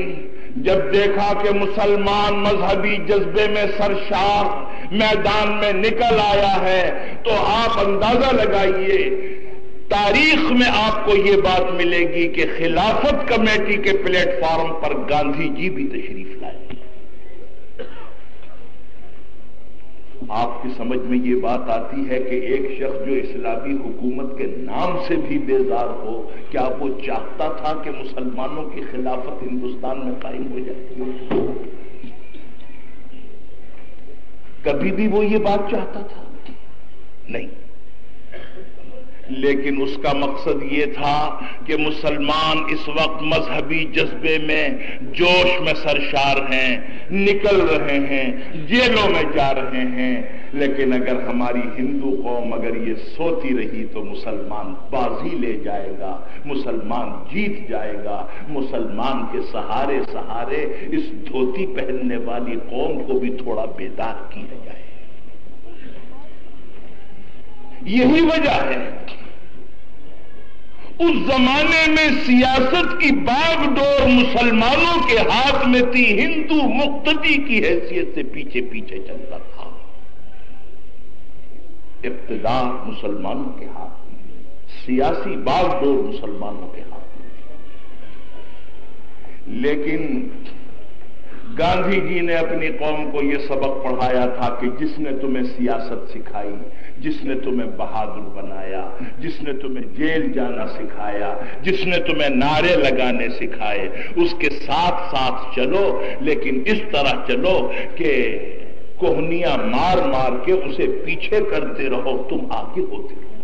جب دیکھا کہ مسلمان مذہبی جذبے میں سرشار میدان میں نکل آیا ہے تو آپ اندازہ لگائیے، تاریخ میں آپ کو یہ بات ملے گی کہ خلافت کمیٹی کے پلیٹ فارم پر گاندھی جی بھی تشریف لائے۔ آپ کی سمجھ میں یہ بات آتی ہے کہ ایک شخص جو اسلامی حکومت کے نام سے بھی بیزار ہو، کیا وہ چاہتا تھا کہ مسلمانوں کی خلافت ہندوستان میں قائم ہو جائے؟ کبھی بھی وہ یہ بات چاہتا تھا؟ نہیں، لیکن اس کا مقصد یہ تھا کہ مسلمان اس وقت مذہبی جذبے میں جوش میں سرشار ہیں، نکل رہے ہیں، جیلوں میں جا رہے ہیں، لیکن اگر ہماری ہندو قوم اگر یہ سوتی رہی تو مسلمان بازی لے جائے گا، مسلمان جیت جائے گا، مسلمان کے سہارے سہارے اس دھوتی پہننے والی قوم کو بھی تھوڑا بیدار کیا جائے۔ یہی وجہ ہے اس زمانے میں سیاست کی باغ ڈور مسلمانوں کے ہاتھ میں تھی، ہندو مقتدی کی حیثیت سے پیچھے پیچھے چلتا تھا، اقتدار مسلمانوں کے ہاتھ میں، سیاسی باغ ڈور مسلمانوں کے ہاتھ میں۔ لیکن گاندھی جی نے اپنی قوم کو یہ سبق پڑھایا تھا کہ جس نے تمہیں سیاست سکھائی، جس نے تمہیں بہادر بنایا، جس نے تمہیں جیل جانا سکھایا، جس نے تمہیں نعرے لگانے سکھائے، اس کے ساتھ ساتھ چلو، لیکن اس طرح چلو کہ کوہنیاں مار مار کے اسے پیچھے کرتے رہو، تم آگے ہوتے رہو۔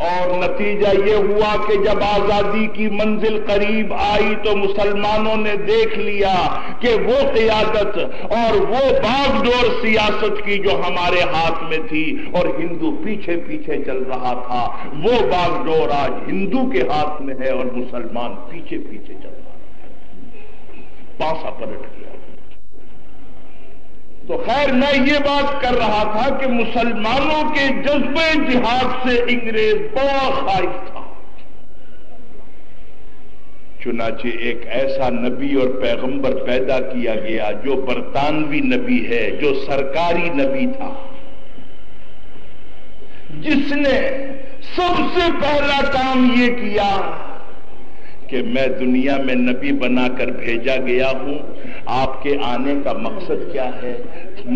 اور نتیجہ یہ ہوا کہ جب آزادی کی منزل قریب آئی تو مسلمانوں نے دیکھ لیا کہ وہ قیادت اور وہ باغ ڈور سیاست کی جو ہمارے ہاتھ میں تھی اور ہندو پیچھے پیچھے چل رہا تھا، وہ باغ ڈور آج ہندو کے ہاتھ میں ہے اور مسلمان پیچھے پیچھے چل رہا ہے، پاسا پلٹ گیا۔ تو خیر میں یہ بات کر رہا تھا کہ مسلمانوں کے جذبے جہاد سے انگریز بڑا خائف تھا، چنانچہ ایک ایسا نبی اور پیغمبر پیدا کیا گیا جو برطانوی نبی ہے، جو سرکاری نبی تھا، جس نے سب سے پہلا کام یہ کیا کہ میں دنیا میں نبی بنا کر بھیجا گیا ہوں، آپ کے آنے کا مقصد کیا ہے؟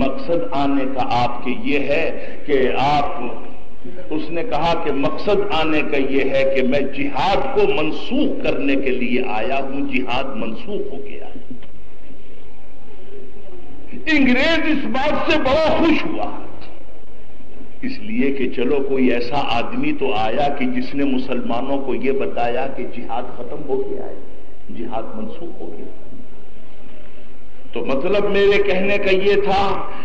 مقصد آنے کا آپ کے یہ ہے کہ اس نے کہا کہ مقصد آنے کا یہ ہے کہ میں جہاد کو منسوخ کرنے کے لیے آیا ہوں، جہاد منسوخ ہو گیا ہے۔ انگریز اس بات سے بڑا خوش ہوا، اس لیے کہ چلو کوئی ایسا آدمی تو آیا کہ جس نے مسلمانوں کو یہ بتایا کہ جہاد ختم ہو گیا ہے، جہاد منسوخ ہو گیا۔ تو مطلب میرے کہنے کا یہ تھا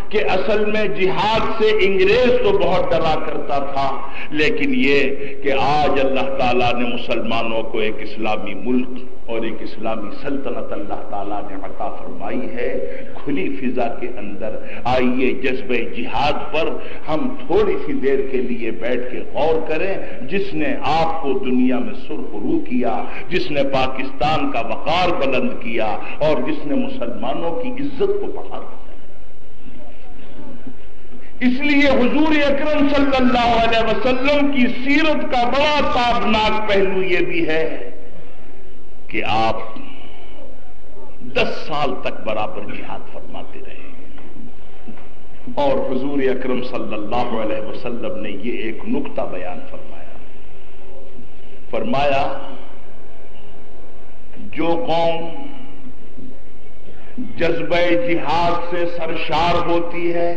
کہ اصل میں جہاد سے انگریز تو بہت ڈرا کرتا تھا، لیکن یہ کہ آج اللہ تعالیٰ نے مسلمانوں کو ایک اسلامی ملک اور ایک اسلامی سلطنت اللہ تعالیٰ نے عطا فرمائی ہے کھلی فضا کے اندر۔ آئیے جذبہ جہاد پر ہم تھوڑی سی دیر کے لیے بیٹھ کے غور کریں، جس نے آپ کو دنیا میں سرخرو کیا، جس نے پاکستان کا وقار بلند کیا اور جس نے مسلمانوں کی عزت کو بڑھا دیا۔ اس لیے حضور اکرم صلی اللہ علیہ وسلم کی سیرت کا بڑا تابناک پہلو یہ بھی ہے کہ آپ 10 سال تک برابر جہاد فرماتے رہے، اور حضور اکرم صلی اللہ علیہ وسلم نے یہ ایک نکتہ بیان فرمایا جو قوم جذبہ جہاد سے سرشار ہوتی ہے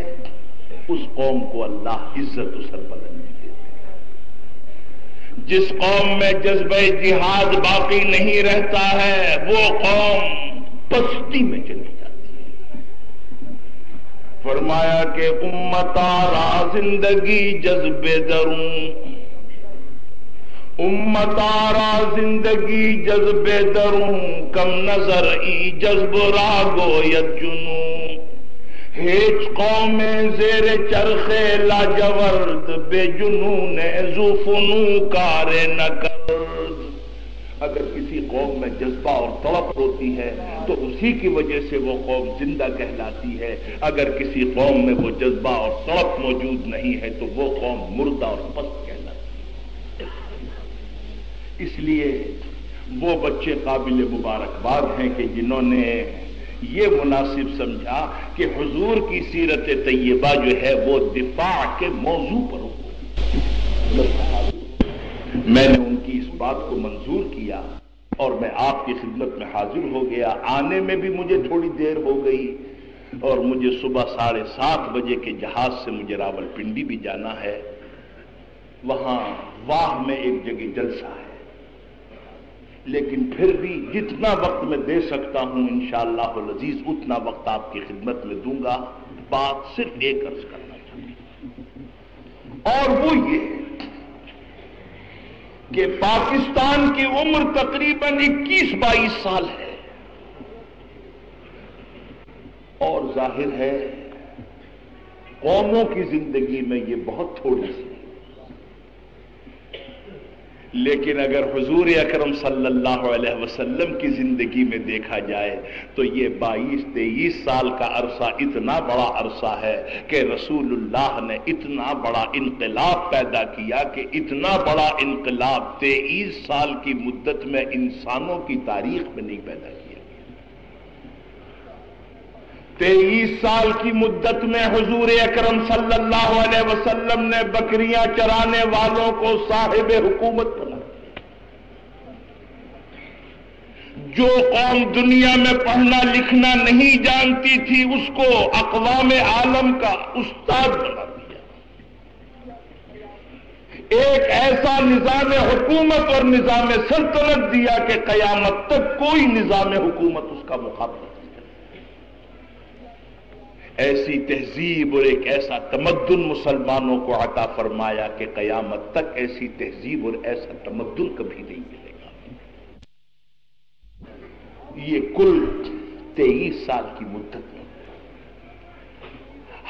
اس قوم کو اللہ عزت و سربلندی دیتے ہیں۔ جس قوم میں جذبہ جہاد باقی نہیں رہتا ہے وہ قوم پستی میں چلی جاتی ہے۔ فرمایا کہ امتارا زندگی جذبے دروں، امتارا زندگی جذبے دروں، کم نظر ای جذب راگو ید جنوں، ہیچ قوم زیر چرخ لاجورد، بے جنون ذو فنو کار نہ کرد۔ اگر کسی قوم میں جذبہ اور طلب ہوتی ہے تو اسی کی وجہ سے وہ قوم زندہ کہلاتی ہے، اگر کسی قوم میں وہ جذبہ اور طلب موجود نہیں ہے تو وہ قوم مردہ اور پست کہلاتی ہے۔ اس لیے وہ بچے قابل مبارکباد ہیں کہ جنہوں نے یہ مناسب سمجھا کہ حضور کی سیرت طیبہ جو ہے وہ دفاع کے موضوع پر ہو۔ میں نے ان کی اس بات کو منظور کیا اور میں آپ کی خدمت میں حاضر ہو گیا۔ آنے میں بھی مجھے تھوڑی دیر ہو گئی اور مجھے صبح 7:30 بجے کے جہاز سے مجھے راولپنڈی بھی جانا ہے، وہاں واہ میں ایک جگہ جلسہ ہے، لیکن پھر بھی جتنا وقت میں دے سکتا ہوں انشاءاللہ العزیز اتنا وقت آپ کی خدمت میں دوں گا۔ بات صرف ایک عرض کرنا چاہتا ہوں، اور وہ یہ کہ پاکستان کی عمر تقریباً 21-22 سال ہے، اور ظاہر ہے قوموں کی زندگی میں یہ بہت تھوڑی سی، لیکن اگر حضور اکرم صلی اللہ علیہ وسلم کی زندگی میں دیکھا جائے تو یہ 22-23 سال کا عرصہ اتنا بڑا عرصہ ہے کہ رسول اللہ نے اتنا بڑا انقلاب پیدا کیا کہ اتنا بڑا انقلاب 23 سال کی مدت میں انسانوں کی تاریخ میں نہیں پیدا کیا۔ 23 سال کی مدت میں حضور اکرم صلی اللہ علیہ وسلم نے بکریاں چرانے والوں کو صاحب حکومت بنا۔ جو قوم دنیا میں پڑھنا لکھنا نہیں جانتی تھی اس کو اقوام عالم کا استاد بنا دیا۔ ایک ایسا نظام حکومت اور نظام سلطنت دیا کہ قیامت تک کوئی نظام حکومت اس کا مقابلہ نہیں کر سکے۔ ایسی تہذیب اور ایک ایسا تمدن مسلمانوں کو عطا فرمایا کہ قیامت تک ایسی تہذیب اور ایسا تمدن کبھی نہیں ملے گا۔ یہ کل 23 سال کی مدت میں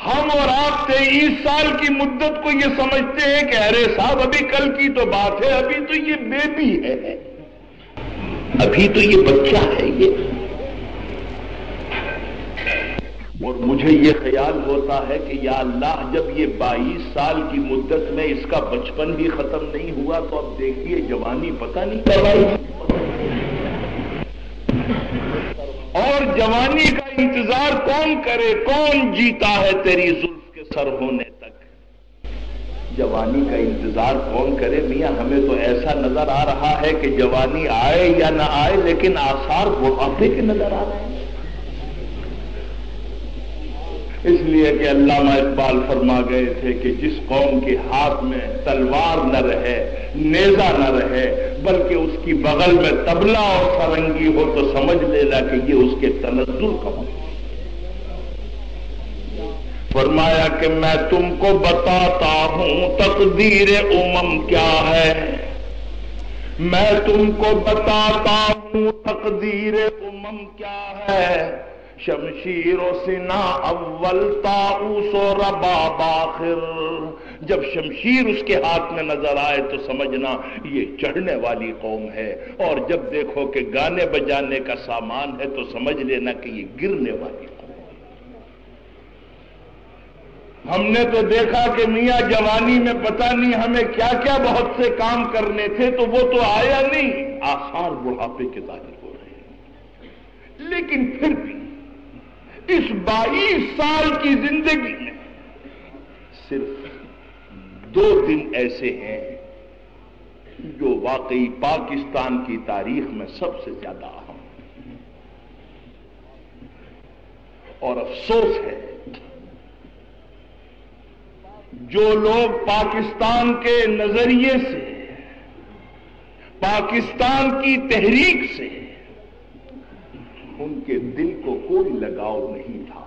ہم اور آپ 23 سال کی مدت کو یہ سمجھتے ہیں کہ ارے صاحب ابھی کل کی تو بات ہے، ابھی تو یہ بیبی ہے، ابھی تو یہ بچہ ہے یہ۔ اور مجھے یہ خیال ہوتا ہے کہ یا اللہ، جب یہ 22 سال کی مدت میں اس کا بچپن بھی ختم نہیں ہوا تو اب دیکھیے جوانی پتہ نہیں کب آئی۔ اور جوانی کا انتظار کون کرے؟ کون جیتا ہے تیری زلف کے سر ہونے تک؟ جوانی کا انتظار کون کرے؟ میاں ہمیں تو ایسا نظر آ رہا ہے کہ جوانی آئے یا نہ آئے لیکن آثار بڑھاپے کے نظر آ رہے ہیں۔ اس لیے کہ علامہ اقبال فرما گئے تھے کہ جس قوم کے ہاتھ میں تلوار نہ رہے، نیزہ نہ رہے، بلکہ اس کی بغل میں طبلہ اور سرنگی ہو تو سمجھ لینا کہ یہ اس کے تنزل کا وقت۔ فرمایا کہ میں تم کو بتاتا ہوں تقدیر امم کیا ہے، میں تم کو بتاتا ہوں تقدیر امم کیا ہے، شمشیر و سنا اول طاؤس و رباب آخر۔ جب شمشیر اس کے ہاتھ میں نظر آئے تو سمجھنا یہ چڑھنے والی قوم ہے، اور جب دیکھو کہ گانے بجانے کا سامان ہے تو سمجھ لینا کہ یہ گرنے والی قوم ہے۔ ہم نے تو دیکھا کہ میاں جوانی میں پتہ نہیں ہمیں کیا کیا بہت سے کام کرنے تھے، تو وہ تو آیا نہیں، آثار بڑھاپے کے ظاہر ہو رہے ہیں۔ لیکن پھر بھی اس 22 سال کی زندگی میں صرف 2 دن ایسے ہیں جو واقعی پاکستان کی تاریخ میں سب سے زیادہ اہم ہیں، اور افسوس ہے جو لوگ پاکستان کے نظریے سے، پاکستان کی تحریک سے ان کے دل کو کوئی لگاؤ نہیں تھا،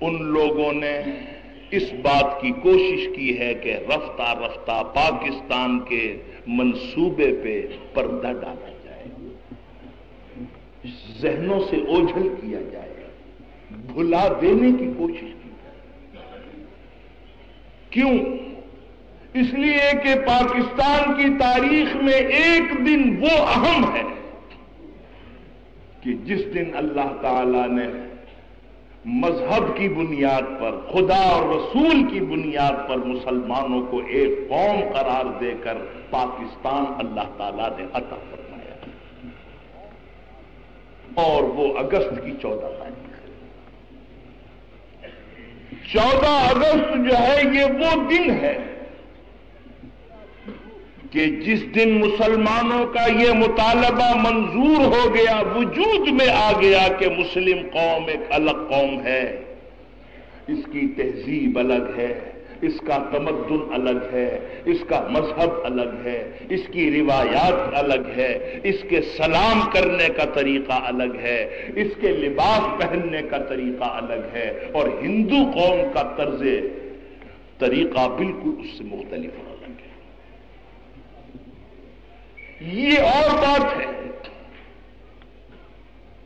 ان لوگوں نے اس بات کی کوشش کی ہے کہ رفتہ رفتہ پاکستان کے منصوبے پہ پردہ ڈالا جائے، ذہنوں سے اوجھل کیا جائے، بھلا دینے کی کوشش کی جائے۔ کیوں؟ اس لیے کہ پاکستان کی تاریخ میں ایک دن وہ اہم ہے کہ جس دن اللہ تعالی نے مذہب کی بنیاد پر، خدا اور رسول کی بنیاد پر مسلمانوں کو ایک قوم قرار دے کر پاکستان اللہ تعالی نے عطا فرمایا، اور وہ اگست کی 14 تاریخ ہے۔ 14 اگست جو ہے یہ وہ دن ہے کہ جس دن مسلمانوں کا یہ مطالبہ منظور ہو گیا، وجود میں آ گیا کہ مسلم قوم ایک الگ قوم ہے، اس کی تہذیب الگ ہے، اس کا تمدن الگ ہے، اس کا مذہب الگ ہے، اس کی روایات الگ ہے، اس کے سلام کرنے کا طریقہ الگ ہے، اس کے لباس پہننے کا طریقہ الگ ہے، اور ہندو قوم کا طرز طریقہ بالکل اس سے مختلف الگ ہے۔ یہ اور بات ہے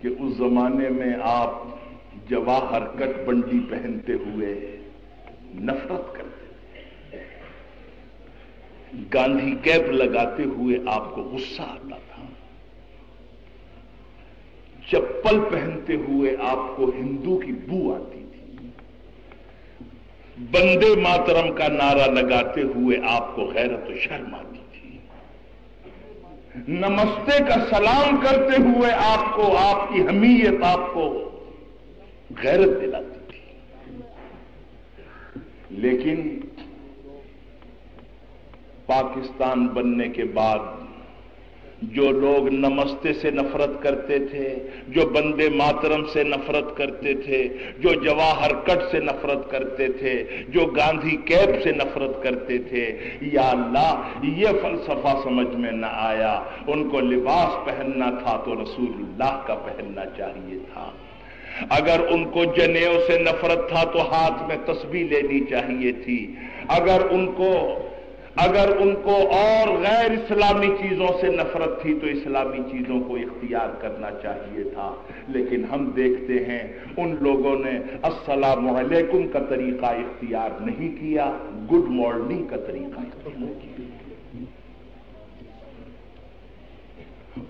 کہ اس زمانے میں آپ جواہر کٹ بنڈی پہنتے ہوئے نفرت کرتے تھے، گاندھی کیپ لگاتے ہوئے آپ کو غصہ آتا تھا، چپل پہنتے ہوئے آپ کو ہندو کی بو آتی تھی، بندے ماترم کا نعرہ لگاتے ہوئے آپ کو غیرت و شرم آتی تھی، نمستے کا سلام کرتے ہوئے آپ کو، آپ کی حمیت آپ کو غیرت دلاتی تھی۔ لیکن پاکستان بننے کے بعد جو لوگ نمستے سے نفرت کرتے تھے، جو بندے ماترم سے نفرت کرتے تھے، جو جواہر کٹ سے نفرت کرتے تھے، جو گاندھی کیپ سے نفرت کرتے تھے، یا اللہ یہ فلسفہ سمجھ میں نہ آیا، ان کو لباس پہننا تھا تو رسول اللہ کا پہننا چاہیے تھا۔ اگر ان کو جنیو سے نفرت تھا تو ہاتھ میں تسبیح لینی چاہیے تھی۔ اگر ان کو اور غیر اسلامی چیزوں سے نفرت تھی تو اسلامی چیزوں کو اختیار کرنا چاہیے تھا۔ لیکن ہم دیکھتے ہیں ان لوگوں نے السلام علیکم کا طریقہ اختیار نہیں کیا، گڈ مارننگ کا طریقہ اختیار کیا۔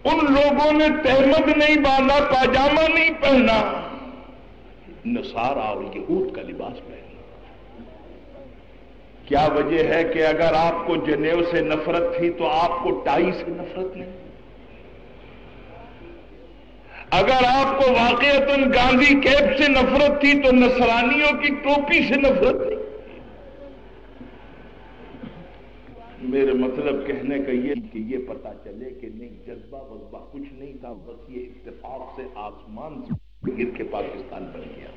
ان لوگوں نے تہمد نہیں باندھا، پاجامہ نہیں پہنا، نصارہ اور یہود کا لباس پہنا۔ کیا وجہ ہے کہ اگر آپ کو جنیو سے نفرت تھی تو آپ کو ٹائی سے نفرت نہیں؟ اگر آپ کو واقعتاً گاندھی کیپ سے نفرت تھی تو نصرانیوں کی ٹوپی سے نفرت نہیں؟ میرے مطلب کہنے کا یہ کہ یہ پتہ چلے کہ نہیں جذبہ وذبہ کچھ نہیں تھا، بس یہ اتفاق سے آسمان سے گر کے پاکستان بن گیا۔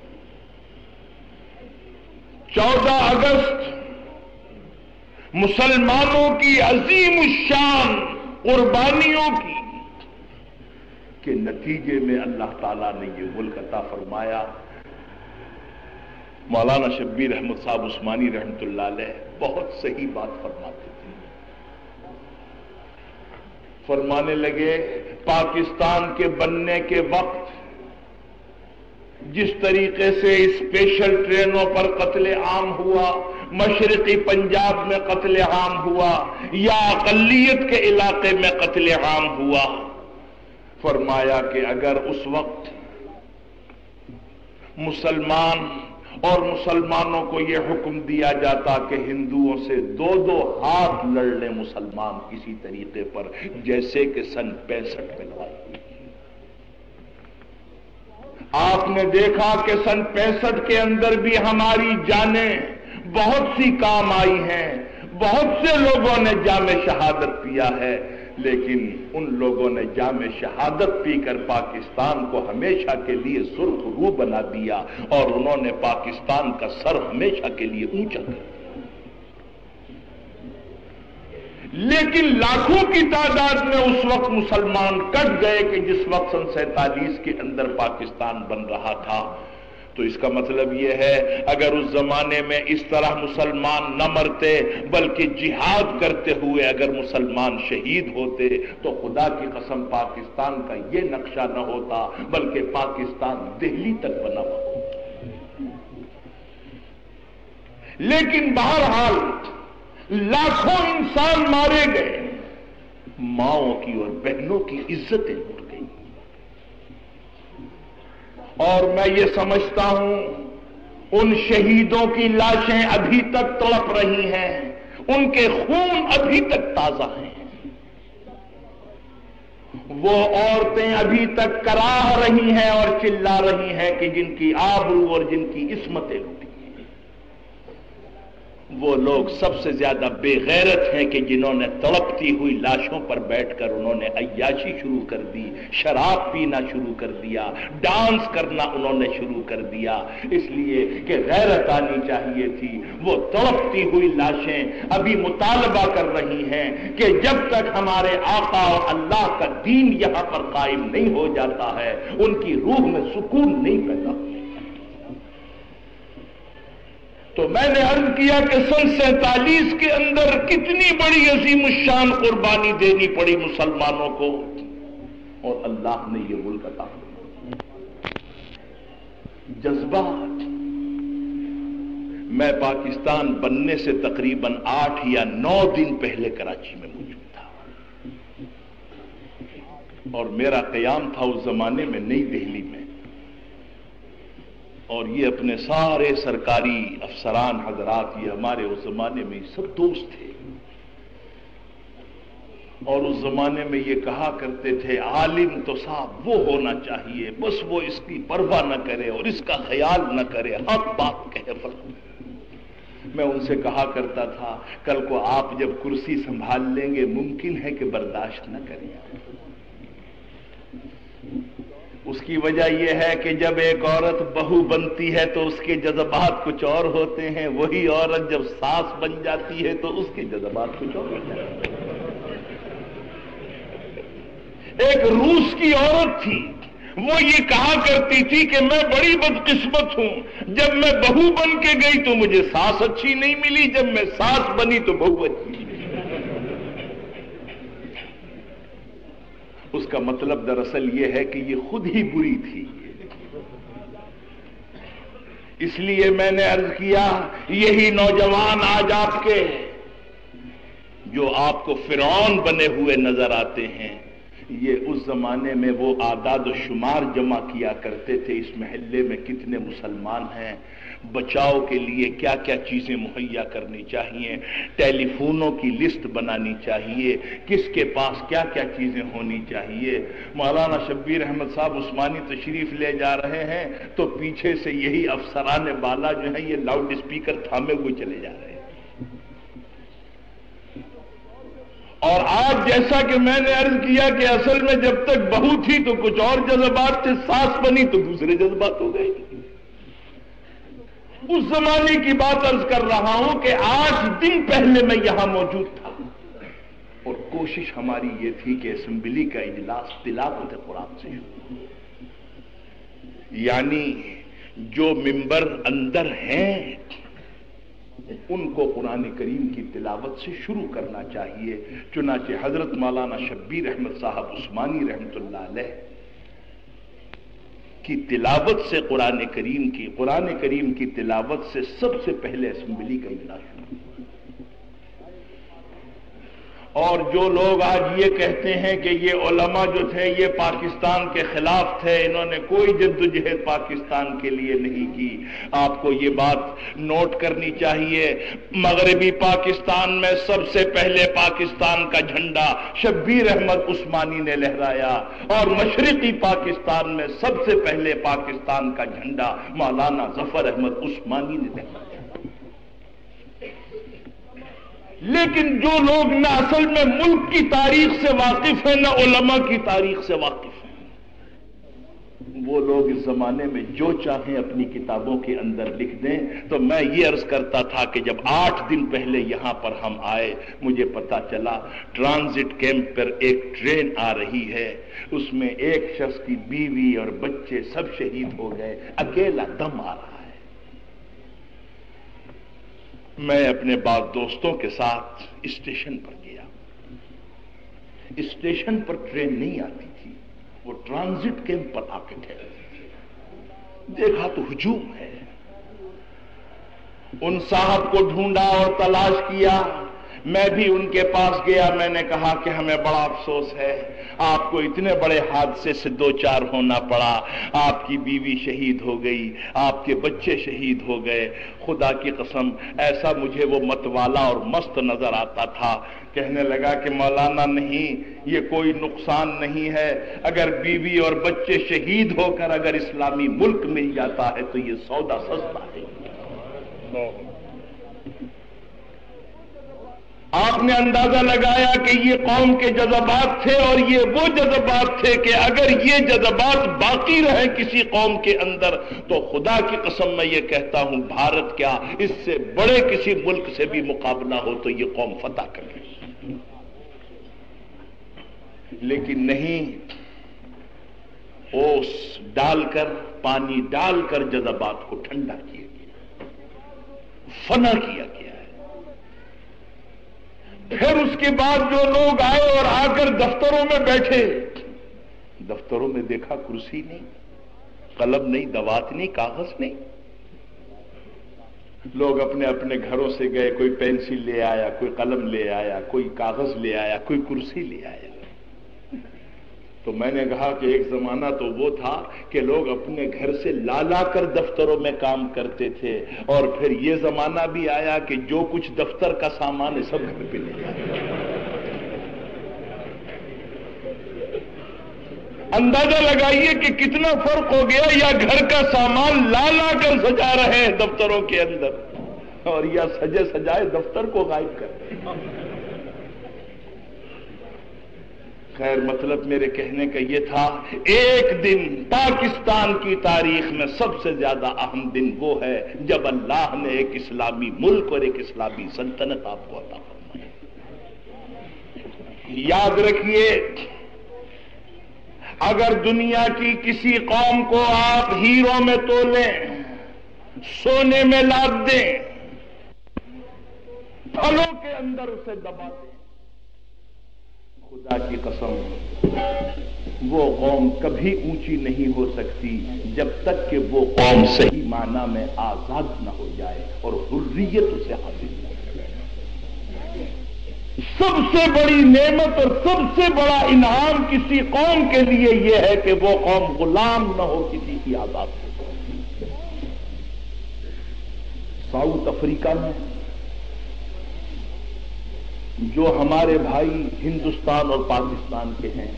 14 اگست مسلمانوں کی عظیم الشان قربانیوں کی کے نتیجے میں اللہ تعالیٰ نے یہ ملک عطا فرمایا۔ مولانا شبیر احمد صاحب عثمانی رحمۃ اللہ علیہ بہت صحیح بات فرماتے تھے، فرمانے لگے پاکستان کے بننے کے وقت جس طریقے سے اسپیشل ٹرینوں پر قتل عام ہوا، مشرقی پنجاب میں قتل عام ہوا یا اقلیت کے علاقے میں قتل عام ہوا، فرمایا کہ اگر اس وقت مسلمان اور مسلمانوں کو یہ حکم دیا جاتا کہ ہندوؤں سے 2 ہاتھ لڑ لیں مسلمان کسی طریقے پر، جیسے کہ سن 65 میں لڑائی ہوئی۔ آپ نے دیکھا کہ سن 65 کے اندر بھی ہماری جانیں بہت سی کام آئی ہیں، بہت سے لوگوں نے جام شہادت پیا ہے، لیکن ان لوگوں نے جام شہادت پی کر پاکستان کو ہمیشہ کے لیے سرخ رو بنا دیا اور انہوں نے پاکستان کا سر ہمیشہ کے لیے اونچا کر دیا۔ لیکن لاکھوں کی تعداد میں اس وقت مسلمان کٹ گئے کہ جس وقت سن 47 کے اندر پاکستان بن رہا تھا۔ تو اس کا مطلب یہ ہے اگر اس زمانے میں اس طرح مسلمان نہ مرتے بلکہ جہاد کرتے ہوئے اگر مسلمان شہید ہوتے تو خدا کی قسم پاکستان کا یہ نقشہ نہ ہوتا بلکہ پاکستان دہلی تک بنا ہوا۔ لیکن بہرحال لاکھوں انسان مارے گئے، ماؤں کی اور بہنوں کی عزتیں اٹھ گئی، اور میں یہ سمجھتا ہوں ان شہیدوں کی لاشیں ابھی تک تڑپ رہی ہیں، ان کے خون ابھی تک تازہ ہیں، وہ عورتیں ابھی تک کراہ رہی ہیں اور چلا رہی ہیں کہ جن کی آبرو اور جن کی عصمتیں لوٹی۔ وہ لوگ سب سے زیادہ بے غیرت ہیں کہ جنہوں نے تڑپتی ہوئی لاشوں پر بیٹھ کر انہوں نے عیاشی شروع کر دی، شراب پینا شروع کر دیا، ڈانس کرنا انہوں نے شروع کر دیا، اس لیے کہ غیرت آنی چاہیے تھی۔ وہ تڑپتی ہوئی لاشیں ابھی مطالبہ کر رہی ہیں کہ جب تک ہمارے آقا اور اللہ کا دین یہاں پر قائم نہیں ہو جاتا ہے ان کی روح میں سکون نہیں پیدا ہوتا۔ تو میں نے عرض کیا کہ سن 47 کے اندر کتنی بڑی عظیم الشان قربانی دینی پڑی مسلمانوں کو، اور اللہ نے یہ ملک عطا فرمایا۔ جذبات، میں پاکستان بننے سے تقریباً 8 یا 9 دن پہلے کراچی میں موجود تھا، اور میرا قیام تھا اس زمانے میں نئی دہلی میں، اور یہ اپنے سارے سرکاری افسران حضرات یہ ہمارے اس زمانے میں سب دوست تھے، اور اس زمانے میں یہ کہا کرتے تھے عالم تو صاحب وہ ہونا چاہیے بس وہ اس کی پرواہ نہ کرے اور اس کا خیال نہ کرے، حق بات کہے فلاں۔ میں ان سے کہا کرتا تھا کل کو آپ جب کرسی سنبھال لیں گے ممکن ہے کہ برداشت نہ کریں. اس کی وجہ یہ ہے کہ جب ایک عورت بہو بنتی ہے تو اس کے جذبات کچھ اور ہوتے ہیں، وہی عورت جب ساس بن جاتی ہے تو اس کے جذبات کچھ اور ہوتے ہیں. ایک روس کی عورت تھی، وہ یہ کہا کرتی تھی کہ میں بڑی بدقسمت ہوں، جب میں بہو بن کے گئی تو مجھے ساس اچھی نہیں ملی، جب میں ساس بنی تو بہو اچھی ملی. اس کا مطلب دراصل یہ ہے کہ یہ خود ہی بری تھی. اس لیے میں نے عرض کیا یہی نوجوان آج آپ کے جو آپ کو فرعون بنے ہوئے نظر آتے ہیں، یہ اس زمانے میں وہ اعداد و شمار جمع کیا کرتے تھے اس محلے میں کتنے مسلمان ہیں، بچاؤ کے لیے کیا کیا چیزیں مہیا کرنی چاہیے، ٹیلی فونوں کی لسٹ بنانی چاہیے، کس کے پاس کیا کیا چیزیں ہونی چاہیے. مولانا شبیر احمد صاحب عثمانی تشریف لے جا رہے ہیں تو پیچھے سے یہی افسران بالا جو ہیں یہ لاؤڈ اسپیکر تھامے ہوئے چلے جا رہے ہیں. اور آج جیسا کہ میں نے عرض کیا کہ اصل میں جب تک بہو تھی تو کچھ اور جذبات تھے، ساس بنی تو دوسرے جذبات ہو گئے. اس زمانے کی بات عرض کر رہا ہوں کہ 8 دن پہلے میں یہاں موجود تھا اور کوشش ہماری یہ تھی کہ اسمبلی کا اجلاس تلاوت قرآن سے شروع، یعنی جو ممبر اندر ہیں ان کو قرآن کریم کی تلاوت سے شروع کرنا چاہیے. چنانچہ حضرت مولانا شبیر احمد صاحب عثمانی رحمت اللہ علیہ کی تلاوت سے قرآن کریم کی تلاوت سے سب سے پہلے اسمبلی کا اجلاس شروع. اور جو لوگ آج یہ کہتے ہیں کہ یہ علماء جو تھے یہ پاکستان کے خلاف تھے، انہوں نے کوئی جدوجہد پاکستان کے لیے نہیں کی، آپ کو یہ بات نوٹ کرنی چاہیے. مغربی پاکستان میں سب سے پہلے پاکستان کا جھنڈا شبیر احمد عثمانی نے لہرایا، اور مشرقی پاکستان میں سب سے پہلے پاکستان کا جھنڈا مولانا ظفر احمد عثمانی نے لہرایا. لیکن جو لوگ نہ اصل میں ملک کی تاریخ سے واقف ہیں نہ علماء کی تاریخ سے واقف ہیں، وہ لوگ اس زمانے میں جو چاہیں اپنی کتابوں کے اندر لکھ دیں. تو میں یہ عرض کرتا تھا کہ جب 8 دن پہلے یہاں پر ہم آئے مجھے پتا چلا ٹرانزٹ کیمپ پر ایک ٹرین آ رہی ہے، اس میں ایک شخص کی بیوی اور بچے سب شہید ہو گئے، اکیلا دم آ رہا ہے. میں اپنے بعض دوستوں کے ساتھ اسٹیشن پر گیا. اسٹیشن پر ٹرین نہیں آتی تھی، وہ ٹرانزٹ کیمپ پر آ کے ٹھہری. دیکھا تو ہجوم ہے. ان صاحب کو ڈھونڈا اور تلاش کیا. میں بھی ان کے پاس گیا. میں نے کہا کہ ہمیں بڑا افسوس ہے آپ کو اتنے بڑے حادثے سے دوچار ہونا پڑا، آپ کی بیوی شہید ہو گئی، آپ کے بچے شہید ہو گئے. خدا کی قسم ایسا مجھے وہ متوالا اور مست نظر آتا تھا. کہنے لگا کہ مولانا نہیں، یہ کوئی نقصان نہیں ہے، اگر بیوی اور بچے شہید ہو کر اگر اسلامی ملک مل جاتا ہے تو یہ سودا سستا ہے. آپ نے اندازہ لگایا کہ یہ قوم کے جذبات تھے، اور یہ وہ جذبات تھے کہ اگر یہ جذبات باقی رہے کسی قوم کے اندر تو خدا کی قسم میں یہ کہتا ہوں بھارت کیا اس سے بڑے کسی ملک سے بھی مقابلہ ہو تو یہ قوم فتح کر لے. لیکن نہیں، اوس ڈال کر پانی ڈال کر جذبات کو ٹھنڈا کیا گیا، فنا کیا گیا. پھر اس کے بعد جو لوگ آئے اور آ کر دفتروں میں بیٹھے، دفتروں میں دیکھا کرسی نہیں، قلم نہیں، دوات نہیں، کاغذ نہیں. لوگ اپنے اپنے گھروں سے گئے، کوئی پینسل لے آیا، کوئی قلم لے آیا، کوئی کاغذ لے آیا، کوئی کرسی لے آیا. تو میں نے کہا کہ ایک زمانہ تو وہ تھا کہ لوگ اپنے گھر سے لا لا کر دفتروں میں کام کرتے تھے، اور پھر یہ زمانہ بھی آیا کہ جو کچھ دفتر کا سامان ہے سب گھر پہ لے جائے. اندازہ لگائیے کہ کتنا فرق ہو گیا. یا گھر کا سامان لا لا کر سجا رہے ہیں دفتروں کے اندر، اور یا سجے سجائے دفتر کو غائب کر دیں۔ خیر مطلب میرے کہنے کا یہ تھا، ایک دن پاکستان کی تاریخ میں سب سے زیادہ اہم دن وہ ہے جب اللہ نے ایک اسلامی ملک اور ایک اسلامی سلطنت آپ کو عطا فرمائی۔ یاد رکھیے، اگر دنیا کی کسی قوم کو آپ ہیروں میں تولیں، سونے میں لاد دیں، پھلوں کے اندر اسے دبا دیں، خدا کی قسم وہ قوم کبھی اونچی نہیں ہو سکتی جب تک کہ وہ قوم صحیح معنی میں آزاد نہ ہو جائے اور حریت اسے حاصل نہ ہو جائے۔ سب سے بڑی نعمت اور سب سے بڑا انعام کسی قوم کے لیے یہ ہے کہ وہ قوم غلام نہ ہو کسی کی آزاد ہو۔ ساؤتھ افریقہ میں جو ہمارے بھائی ہندوستان اور پاکستان کے ہیں،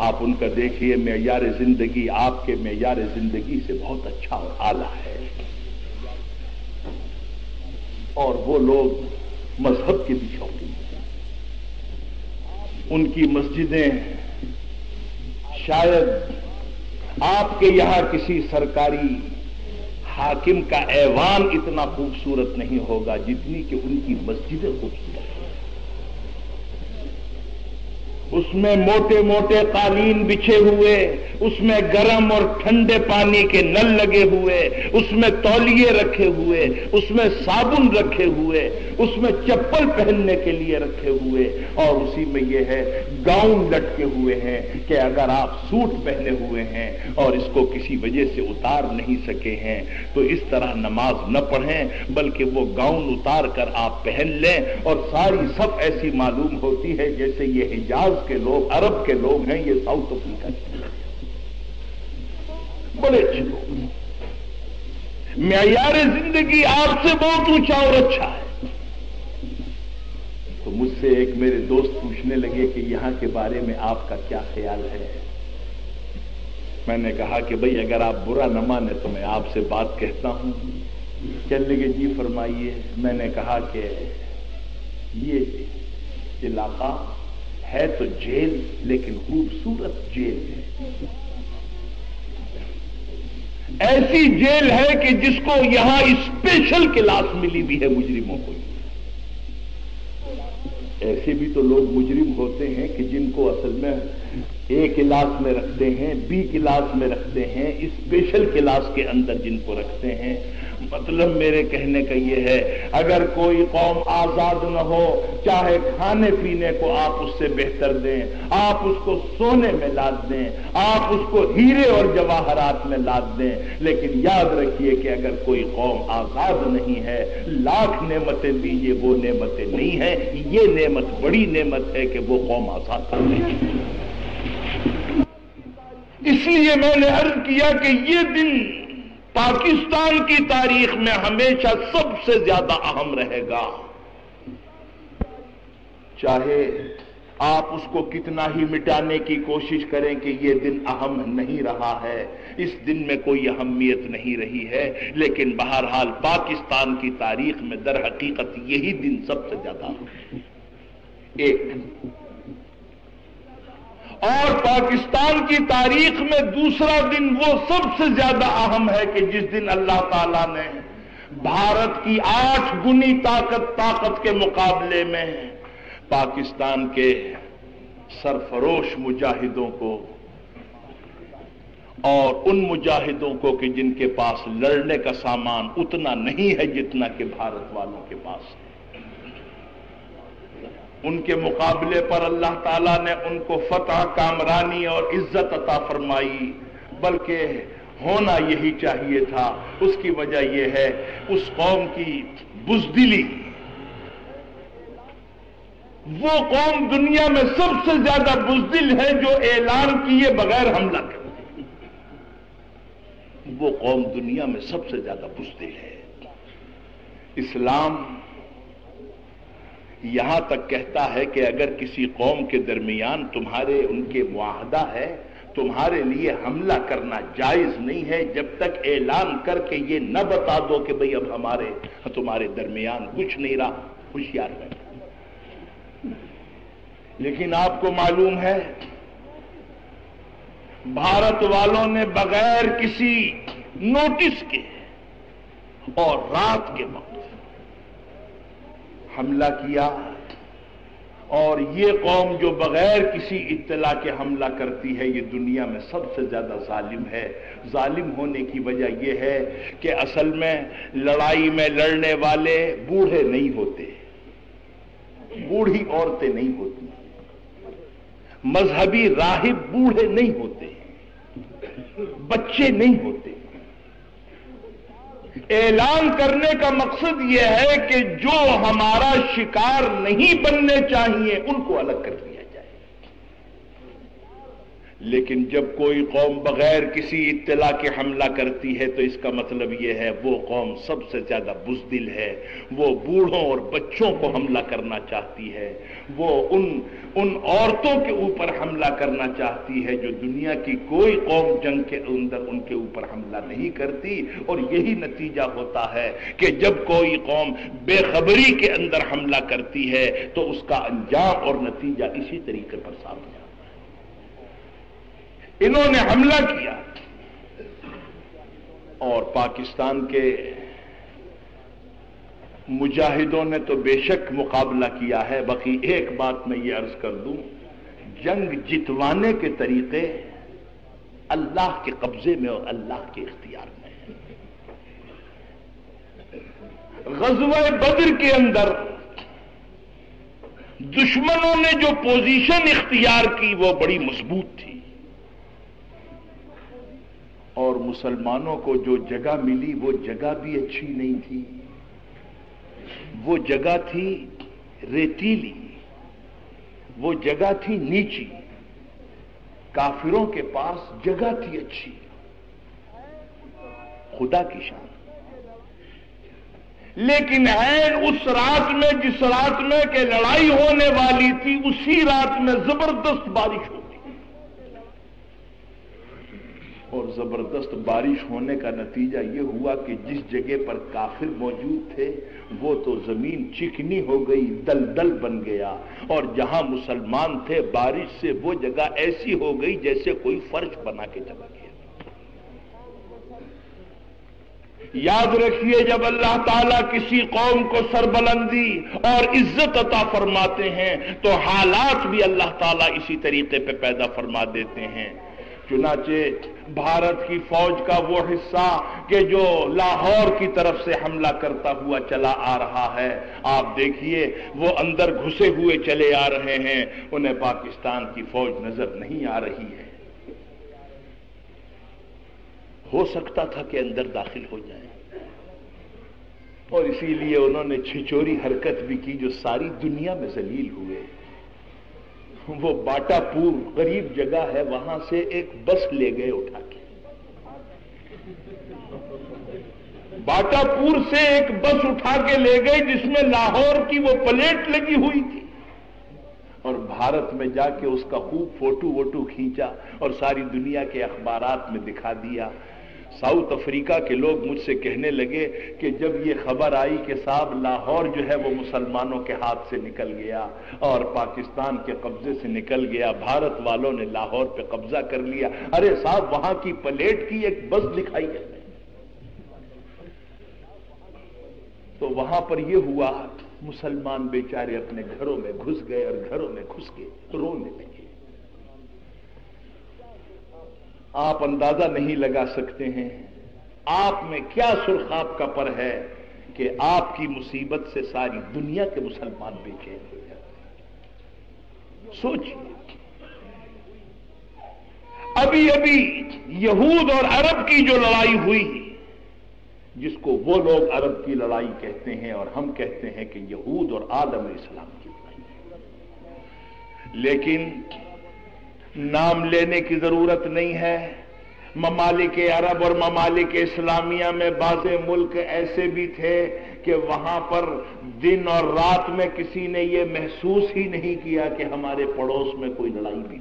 آپ ان کا دیکھیے معیار زندگی آپ کے معیار زندگی سے بہت اچھا اور اعلیٰ ہے، اور وہ لوگ مذہب کے بھی شوقین ہیں۔ ان کی مسجدیں شاید آپ کے یہاں کسی سرکاری حاکم کا ایوان اتنا خوبصورت نہیں ہوگا جتنی کہ ان کی مسجدیں خوبصورت ہیں۔ اس میں موٹے موٹے قالین بچھے ہوئے، اس میں گرم اور ٹھنڈے پانی کے نل لگے ہوئے، اس میں تولیے رکھے ہوئے، اس میں صابن رکھے ہوئے، اس میں چپل پہننے کے لیے رکھے ہوئے، اور اسی میں یہ ہے گاؤن لٹکے ہوئے ہیں کہ اگر آپ سوٹ پہنے ہوئے ہیں اور اس کو کسی وجہ سے اتار نہیں سکے ہیں تو اس طرح نماز نہ پڑھیں، بلکہ وہ گاؤن اتار کر آپ پہن لیں، اور ساری صف ایسی معلوم ہوتی ہے جیسے یہ حجاز کے لوگ، عرب کے لوگ ہیں، یہ ساؤتھ افریقہ کے بڑے اچھے لوگ ہیں۔ معیار زندگی آپ سے بہت اونچا اور اچھا ہے۔ تو مجھ سے ایک میرے دوست پوچھنے لگے کہ یہاں کے بارے میں آپ کا کیا خیال ہے؟ میں نے کہا کہ بھئی اگر آپ برا نہ مانے تو میں آپ سے بات کہتا ہوں۔ کہنے لگے جی فرمائیے۔ میں نے کہا کہ یہ علاقہ ہے تو جیل، لیکن خوبصورت جیل ہے، ایسی جیل ہے کہ جس کو یہاں اسپیشل کلاس ملی بھی ہے مجرموں کو۔ ایسے بھی تو لوگ مجرم ہوتے ہیں کہ جن کو اصل میں اے کلاس میں رکھتے ہیں، بی کلاس میں رکھتے ہیں، اسپیشل کلاس کے اندر جن کو رکھتے ہیں۔ مطلب میرے کہنے کا یہ ہے، اگر کوئی قوم آزاد نہ ہو، چاہے کھانے پینے کو آپ اس سے بہتر دیں، آپ اس کو سونے میں لاد دیں، آپ اس کو ہیرے اور جواہرات میں لاد دیں، لیکن یاد رکھیے کہ اگر کوئی قوم آزاد نہیں ہے، لاکھ نعمتیں دیجیے وہ نعمتیں نہیں ہیں، یہ نعمت بڑی نعمت ہے کہ وہ قوم آزاد ہو گئی۔ اس لیے میں نے عرض کیا کہ یہ دن پاکستان کی تاریخ میں ہمیشہ سب سے زیادہ اہم رہے گا، چاہے آپ اس کو کتنا ہی مٹانے کی کوشش کریں کہ یہ دن اہم نہیں رہا ہے، اس دن میں کوئی اہمیت نہیں رہی ہے، لیکن بہرحال پاکستان کی تاریخ میں در حقیقت یہی دن سب سے زیادہ اہم ہے۔ ایک اور پاکستان کی تاریخ میں دوسرا دن وہ سب سے زیادہ اہم ہے کہ جس دن اللہ تعالیٰ نے بھارت کی 8 گنی طاقت کے مقابلے میں پاکستان کے سرفروش مجاہدوں کو، اور ان مجاہدوں کو کہ جن کے پاس لڑنے کا سامان اتنا نہیں ہے جتنا کہ بھارت والوں کے پاس ہے، ان کے مقابلے پر اللہ تعالیٰ نے ان کو فتح، کامرانی اور عزت عطا فرمائی، بلکہ ہونا یہی چاہیے تھا۔ اس کی وجہ یہ ہے اس قوم کی بزدلی، وہ قوم دنیا میں سب سے زیادہ بزدل ہے جو اعلان کیے بغیر حملہ کرتی، وہ قوم دنیا میں سب سے زیادہ بزدل ہے۔ اسلام یہاں تک کہتا ہے کہ اگر کسی قوم کے درمیان تمہارے ان کے معاہدہ ہے تمہارے لیے حملہ کرنا جائز نہیں ہے جب تک اعلان کر کے یہ نہ بتا دو کہ بھئی اب تمہارے درمیان کچھ نہیں رہا، ہوشیار رہنا۔ لیکن آپ کو معلوم ہے بھارت والوں نے بغیر کسی نوٹس کے اور رات کے وقت حملہ کیا، اور یہ قوم جو بغیر کسی اطلاع کے حملہ کرتی ہے یہ دنیا میں سب سے زیادہ ظالم ہے۔ ظالم ہونے کی وجہ یہ ہے کہ اصل میں لڑائی میں لڑنے والے بوڑھے نہیں ہوتے، بوڑھی عورتیں نہیں ہوتی، مذہبی راہب بوڑھے نہیں ہوتے، بچے نہیں ہوتے۔ اعلان کرنے کا مقصد یہ ہے کہ جو ہمارا شکار نہیں بننے چاہیے ان کو الگ کر دیا جائے۔ لیکن جب کوئی قوم بغیر کسی اطلاع کے حملہ کرتی ہے تو اس کا مطلب یہ ہے وہ قوم سب سے زیادہ بزدل ہے، وہ بوڑھوں اور بچوں کو حملہ کرنا چاہتی ہے، وہ ان عورتوں کے اوپر حملہ کرنا چاہتی ہے جو دنیا کی کوئی قوم جنگ کے اندر ان کے اوپر حملہ نہیں کرتی۔ اور یہی نتیجہ ہوتا ہے کہ جب کوئی قوم بے خبری کے اندر حملہ کرتی ہے تو اس کا انجام اور نتیجہ اسی طریقے پر سامنے آتا ہے۔ انہوں نے حملہ کیا اور پاکستان کے مجاہدوں نے تو بے شک مقابلہ کیا ہے۔ باقی ایک بات میں یہ عرض کر دوں، جنگ جتوانے کے طریقے اللہ کے قبضے میں اور اللہ کے اختیار میں ہیں۔ غزوہ بدر کے اندر دشمنوں نے جو پوزیشن اختیار کی وہ بڑی مضبوط تھی، اور مسلمانوں کو جو جگہ ملی وہ جگہ بھی اچھی نہیں تھی، وہ جگہ تھی ریتیلی، وہ جگہ تھی نیچی۔ کافروں کے پاس جگہ تھی اچھی، خدا کی شان، لیکن عین اس رات میں جس رات میں کہ لڑائی ہونے والی تھی اسی رات میں زبردست بارش ہو گئی، اور زبردست بارش ہونے کا نتیجہ یہ ہوا کہ جس جگہ پر کافر موجود تھے وہ تو زمین چکنی ہو گئی، دلدل بن گیا، اور جہاں مسلمان تھے بارش سے وہ جگہ ایسی ہو گئی جیسے کوئی فرش بنا کے چلا گیا۔ یاد رکھیے جب اللہ تعالیٰ کسی قوم کو سربلندی اور عزت عطا فرماتے ہیں تو حالات بھی اللہ تعالیٰ اسی طریقے پہ پیدا فرما دیتے ہیں۔ چنانچہ بھارت کی فوج کا وہ حصہ کہ جو لاہور کی طرف سے حملہ کرتا ہوا چلا آ رہا ہے، آپ دیکھیے وہ اندر گھسے ہوئے چلے آ رہے ہیں، انہیں پاکستان کی فوج نظر نہیں آ رہی ہے۔ ہو سکتا تھا کہ اندر داخل ہو جائیں، اور اسی لیے انہوں نے چھچوری حرکت بھی کی جو ساری دنیا میں ذلیل ہوئے۔ وہ باٹا پور قریب جگہ ہے، وہاں سے ایک بس لے گئے اٹھا کے، باٹا پور سے ایک بس اٹھا کے لے گئے جس میں لاہور کی وہ پلیٹ لگی ہوئی تھی، اور بھارت میں جا کے اس کا خوب فوٹو ووٹو کھینچا اور ساری دنیا کے اخبارات میں دکھا دیا۔ ساؤتھ افریقہ کے لوگ مجھ سے کہنے لگے کہ جب یہ خبر آئی کہ صاحب لاہور جو ہے وہ مسلمانوں کے ہاتھ سے نکل گیا اور پاکستان کے قبضے سے نکل گیا، بھارت والوں نے لاہور پہ قبضہ کر لیا، ارے صاحب وہاں کی پلیٹ کی ایک بس دکھائی ہے۔ تو وہاں پر یہ ہوا، مسلمان بیچارے اپنے گھروں میں گھس گئے اور گھروں میں گھس کے رونے لگے۔ آپ اندازہ نہیں لگا سکتے ہیں آپ میں کیا سرخاب کا پر ہے کہ آپ کی مصیبت سے ساری دنیا کے مسلمان بے چین ہو جاتے ہیں۔ سوچیے، ابھی یہود اور عرب کی جو لڑائی ہوئی، جس کو وہ لوگ عرب کی لڑائی کہتے ہیں اور ہم کہتے ہیں کہ یہود اور عالم اسلام کی لڑائی، لیکن نام لینے کی ضرورت نہیں ہے۔ ممالک عرب اور ممالک اسلامیہ میں بعض ملک ایسے بھی تھے کہ وہاں پر دن اور رات میں کسی نے یہ محسوس ہی نہیں کیا کہ ہمارے پڑوس میں کوئی لڑائی بھی،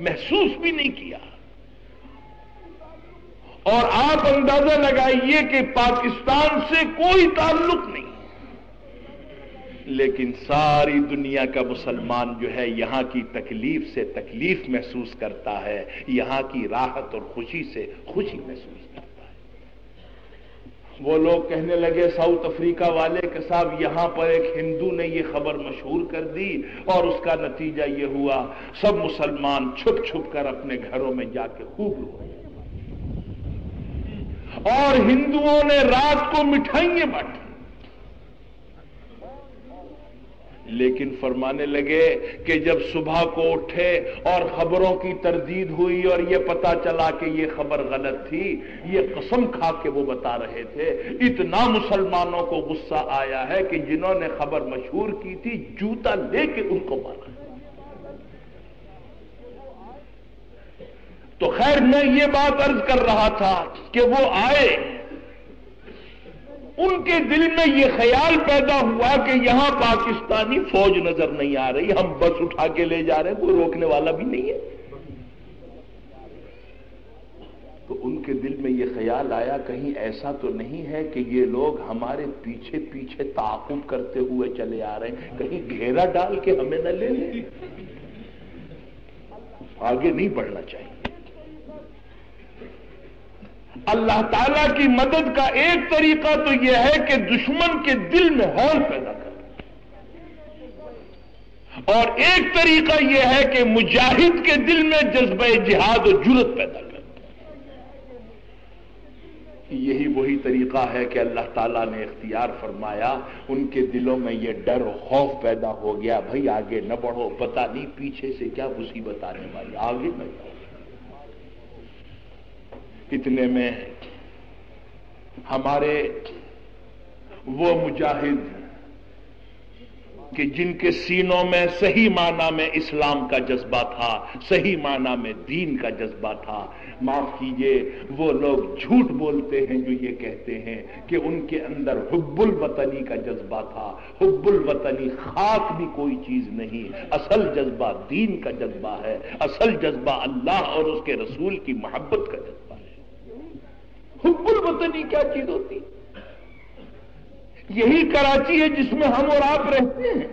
محسوس بھی نہیں کیا. اور آپ اندازہ لگائیے کہ پاکستان سے کوئی تعلق نہیں، لیکن ساری دنیا کا مسلمان جو ہے یہاں کی تکلیف سے تکلیف محسوس کرتا ہے، یہاں کی راحت اور خوشی سے خوشی محسوس کرتا ہے. وہ لوگ کہنے لگے ساؤتھ افریقہ والے کہ صاحب یہاں پر ایک ہندو نے یہ خبر مشہور کر دی اور اس کا نتیجہ یہ ہوا سب مسلمان چھپ چھپ کر اپنے گھروں میں جا کے خوب روئے، اور ہندوؤں نے رات کو مٹھائیاں بانٹی. لیکن فرمانے لگے کہ جب صبح کو اٹھے اور خبروں کی تردید ہوئی اور یہ پتا چلا کہ یہ خبر غلط تھی، یہ قسم کھا کے وہ بتا رہے تھے اتنا مسلمانوں کو غصہ آیا ہے کہ جنہوں نے خبر مشہور کی تھی جوتا لے کے ان کو مارا. تو خیر میں یہ بات عرض کر رہا تھا کہ وہ آئے، ان کے دل میں یہ خیال پیدا ہوا کہ یہاں پاکستانی فوج نظر نہیں آ رہی، ہم بس اٹھا کے لے جا رہے ہیں، کوئی روکنے والا بھی نہیں ہے. تو ان کے دل میں یہ خیال آیا کہیں ایسا تو نہیں ہے کہ یہ لوگ ہمارے پیچھے پیچھے تعاقب کرتے ہوئے چلے آ رہے ہیں، کہیں گھیرا ڈال کے ہمیں نہ لے لیں، آگے نہیں بڑھنا چاہیے. اللہ تعالیٰ کی مدد کا ایک طریقہ تو یہ ہے کہ دشمن کے دل میں ہول پیدا کرنا، اور ایک طریقہ یہ ہے کہ مجاہد کے دل میں جذبہ جہاد و جرأت پیدا کرنا. یہی وہی طریقہ ہے کہ اللہ تعالیٰ نے اختیار فرمایا، ان کے دلوں میں یہ ڈر و خوف پیدا ہو گیا، بھائی آگے نہ بڑھو، پتہ نہیں پیچھے سے کیا مصیبت آنے والی، آگے نہ جاؤ. اتنے میں ہمارے وہ مجاہد کہ جن کے سینوں میں صحیح معنی میں اسلام کا جذبہ تھا، صحیح معنی میں دین کا جذبہ تھا، معاف کیجئے وہ لوگ جھوٹ بولتے ہیں جو یہ کہتے ہیں کہ ان کے اندر حب الوطنی کا جذبہ تھا. حب الوطنی خاک بھی کوئی چیز نہیں، اصل جذبہ دین کا جذبہ ہے، اصل جذبہ اللہ اور اس کے رسول کی محبت کا جذبہ ہے. حب الوطنی کیا چیز ہوتی؟ یہی کراچی ہے جس میں ہم اور آپ رہتے ہیں.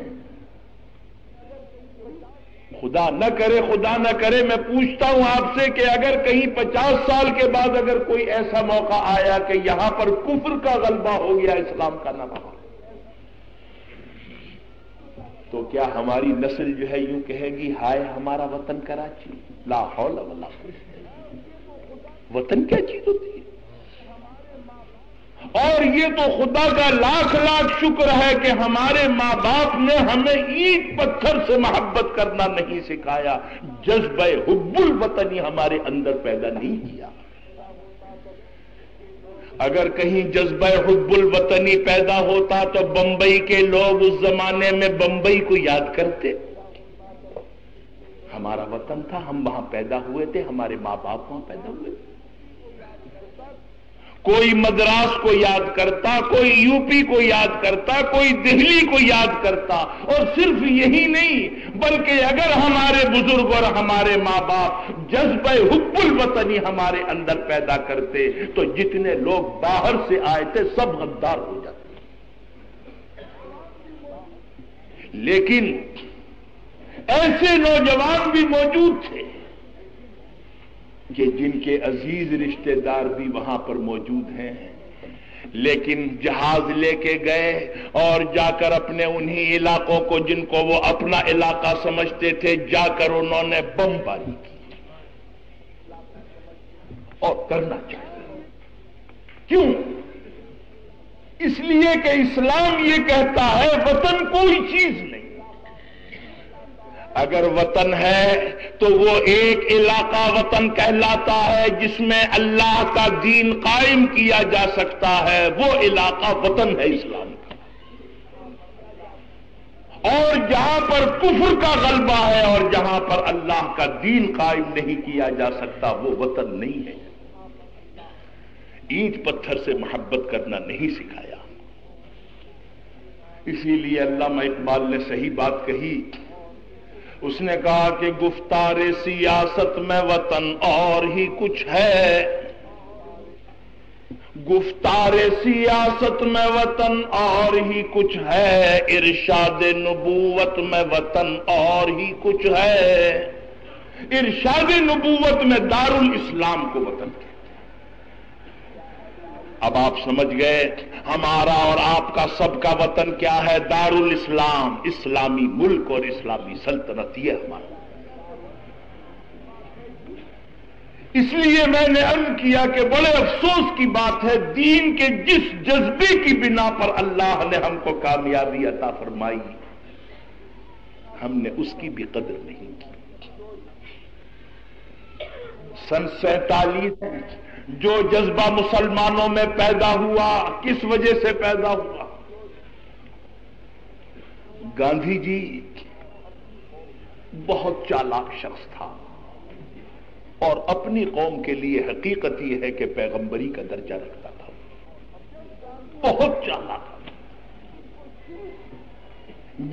خدا نہ کرے میں پوچھتا ہوں آپ سے کہ اگر کہیں 50 سال کے بعد اگر کوئی ایسا موقع آیا کہ یہاں پر کفر کا غلبہ ہو گیا، اسلام کا نہ رہا، تو کیا ہماری نسل جو ہے یوں کہے گی ہائے ہمارا وطن کراچی؟ لا حول ولا قوت. وطن کیا چیز ہوتی ہے؟ اور یہ تو خدا کا لاکھ لاکھ شکر ہے کہ ہمارے ماں باپ نے ہمیں اینٹ پتھر سے محبت کرنا نہیں سکھایا، جذبہ حب الوطنی ہمارے اندر پیدا نہیں کیا. اگر کہیں جذبہ حب الوطنی پیدا ہوتا تو بمبئی کے لوگ اس زمانے میں بمبئی کو یاد کرتے. ہمارا وطن تھا، ہم وہاں پیدا ہوئے تھے، ہمارے ماں باپ وہاں پیدا ہوئے تھے. کوئی مدراس کو یاد کرتا، کوئی یو پی کو یاد کرتا، کوئی دہلی کو یاد کرتا. اور صرف یہی نہیں بلکہ اگر ہمارے بزرگ اور ہمارے ماں باپ جذبہ حب الوطنی ہمارے اندر پیدا کرتے تو جتنے لوگ باہر سے آئے تھے سب غدار ہو جاتے. لیکن ایسے نوجوان بھی موجود تھے کہ جن کے عزیز رشتہ دار بھی وہاں پر موجود ہیں، لیکن جہاز لے کے گئے اور جا کر اپنے انہی علاقوں کو جن کو وہ اپنا علاقہ سمجھتے تھے جا کر انہوں نے بم باری کی. اور کرنا چاہیے. کیوں؟ اس لیے کہ اسلام یہ کہتا ہے وطن کوئی چیز نہیں. اگر وطن ہے تو وہ ایک علاقہ وطن کہلاتا ہے جس میں اللہ کا دین قائم کیا جا سکتا ہے، وہ علاقہ وطن ہے اسلام کا. اور جہاں پر کفر کا غلبہ ہے اور جہاں پر اللہ کا دین قائم نہیں کیا جا سکتا وہ وطن نہیں ہے. اینٹ پتھر سے محبت کرنا نہیں سکھایا. اسی لیے علامہ اقبال نے صحیح بات کہی، اس نے کہا کہ گفتار سیاست میں وطن اور ہی کچھ ہے، گفتار سیاست میں وطن اور ہی کچھ ہے، ارشاد نبوت میں وطن اور ہی کچھ ہے۔ ارشاد نبوت میں دارالاسلام کو وطن کہتے ہیں۔ اب آپ سمجھ گئے ہمارا اور آپ کا سب کا وطن کیا ہے؟ دارالاسلام، اسلامی ملک اور اسلامی سلطنت، یہ ہمارا۔ اس لیے میں نے عرض کیا کہ بڑے افسوس کی بات ہے، دین کے جس جذبے کی بنا پر اللہ نے ہم کو کامیابی عطا فرمائی، ہم نے اس کی بھی قدر نہیں کی۔ سن 47 جو جذبہ مسلمانوں میں پیدا ہوا، کس وجہ سے پیدا ہوا؟ گاندھی جی بہت چالاک شخص تھا، اور اپنی قوم کے لیے حقیقت یہ ہے کہ پیغمبری کا درجہ رکھتا تھا، بہت چالاک تھا۔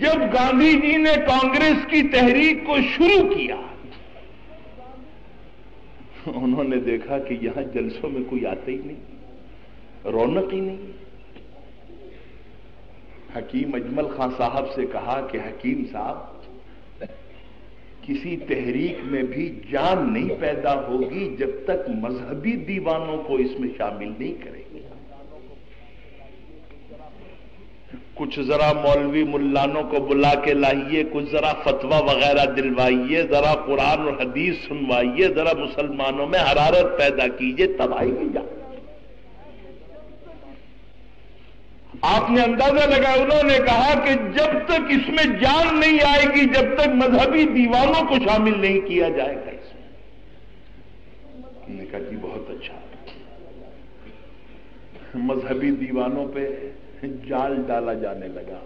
جب گاندھی جی نے کانگریس کی تحریک کو شروع کیا، انہوں نے دیکھا کہ یہاں جلسوں میں کوئی آتا ہی نہیں، رونق ہی نہیں۔ حکیم اجمل خان صاحب سے کہا کہ حکیم صاحب، کسی تحریک میں بھی جان نہیں پیدا ہوگی جب تک مذہبی دیوانوں کو اس میں شامل نہیں کریں گے۔ کچھ ذرا مولوی ملانوں کو بلا کے لائیے، کچھ ذرا فتویٰ وغیرہ دلوائیے، ذرا قرآن اور حدیث سنوائیے، ذرا مسلمانوں میں حرارت پیدا کیجیے، تب آئے گی جان۔ آپ نے اندازہ لگایا، انہوں نے کہا کہ جب تک اس میں جان نہیں آئے گی، جب تک مذہبی دیوانوں کو شامل نہیں کیا جائے گا اس میں۔ انہوں نے کہا جی بہت اچھا۔ مذہبی دیوانوں پہ جال ڈالا جانے لگا،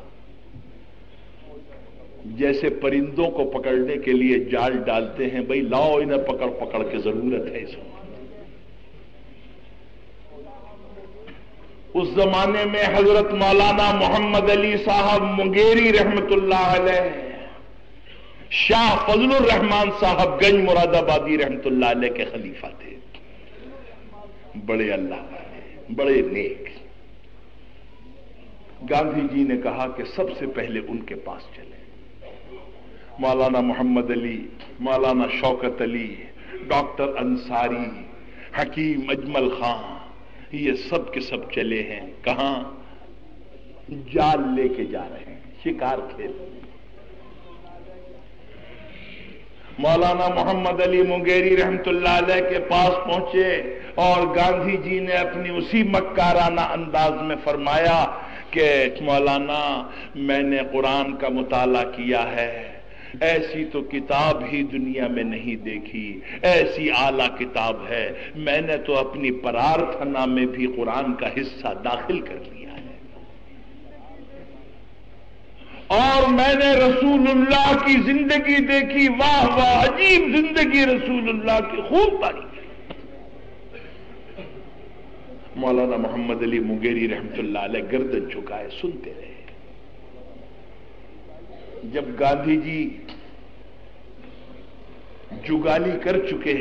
جیسے پرندوں کو پکڑنے کے لیے جال ڈالتے ہیں، بھئی لاؤ انہیں پکڑ پکڑ کے ضرورت ہے اس میں۔ اس زمانے میں حضرت مولانا محمد علی صاحب منگیری رحمت اللہ علیہ، شاہ فضل الرحمان صاحب گنج مراد آبادی رحمت اللہ علیہ کے خلیفہ تھے، بڑے اللہ والے، بڑے نیک۔ گاندھی جی نے کہا کہ سب سے پہلے ان کے پاس چلیں۔ مولانا محمد علی، مولانا شوکت علی، ڈاکٹر انصاری، حکیم اجمل خان، یہ سب کے سب چلے ہیں۔ کہاں؟ جال لے کے جا رہے ہیں، شکار کھیل۔ مولانا محمد علی منگیری رحمت اللہ علیہ کے پاس پہنچے، اور گاندھی جی نے اپنی اسی مکارانہ انداز میں فرمایا کہ مولانا، میں نے قرآن کا مطالعہ کیا ہے، ایسی تو کتاب ہی دنیا میں نہیں دیکھی، ایسی اعلیٰ کتاب ہے، میں نے تو اپنی پرارتھنا میں بھی قرآن کا حصہ داخل کر لیا ہے، اور میں نے رسول اللہ کی زندگی دیکھی، واہ واہ عجیب زندگی رسول اللہ کی، خوب تعریف۔ مولانا محمد علی منگیری رحمت اللہ علیہ گردن جھکائے سنتے رہے۔ جب گاندھی جی جگالی کر چکے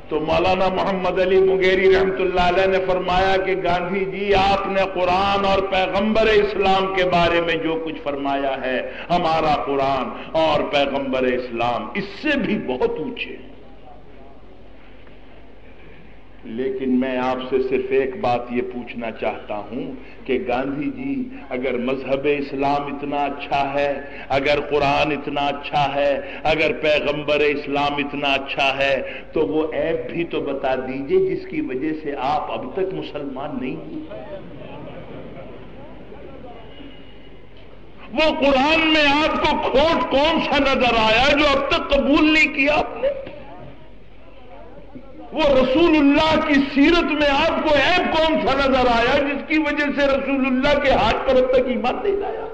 تو مولانا محمد علی منگیری رحمت اللہ علیہ نے فرمایا کہ گاندھی جی، آپ نے قرآن اور پیغمبر اسلام کے بارے میں جو کچھ فرمایا ہے، ہمارا قرآن اور پیغمبر اسلام اس سے بھی بہت اونچے ہیں، لیکن میں آپ سے صرف ایک بات یہ پوچھنا چاہتا ہوں کہ گاندھی جی، اگر مذہب اسلام اتنا اچھا ہے، اگر قرآن اتنا اچھا ہے، اگر پیغمبر اسلام اتنا اچھا ہے، تو وہ عیب بھی تو بتا دیجئے جس کی وجہ سے آپ اب تک مسلمان نہیں ہوئے۔ وہ قرآن میں آپ کو کھوٹ کون سا نظر آیا جو اب تک قبول نہیں کیا آپ نے؟ وہ رسول اللہ کی سیرت میں آپ کو عیب کون سا نظر آیا جس کی وجہ سے رسول اللہ کے ہاتھ پر اب تک ایمان نہیں لایا؟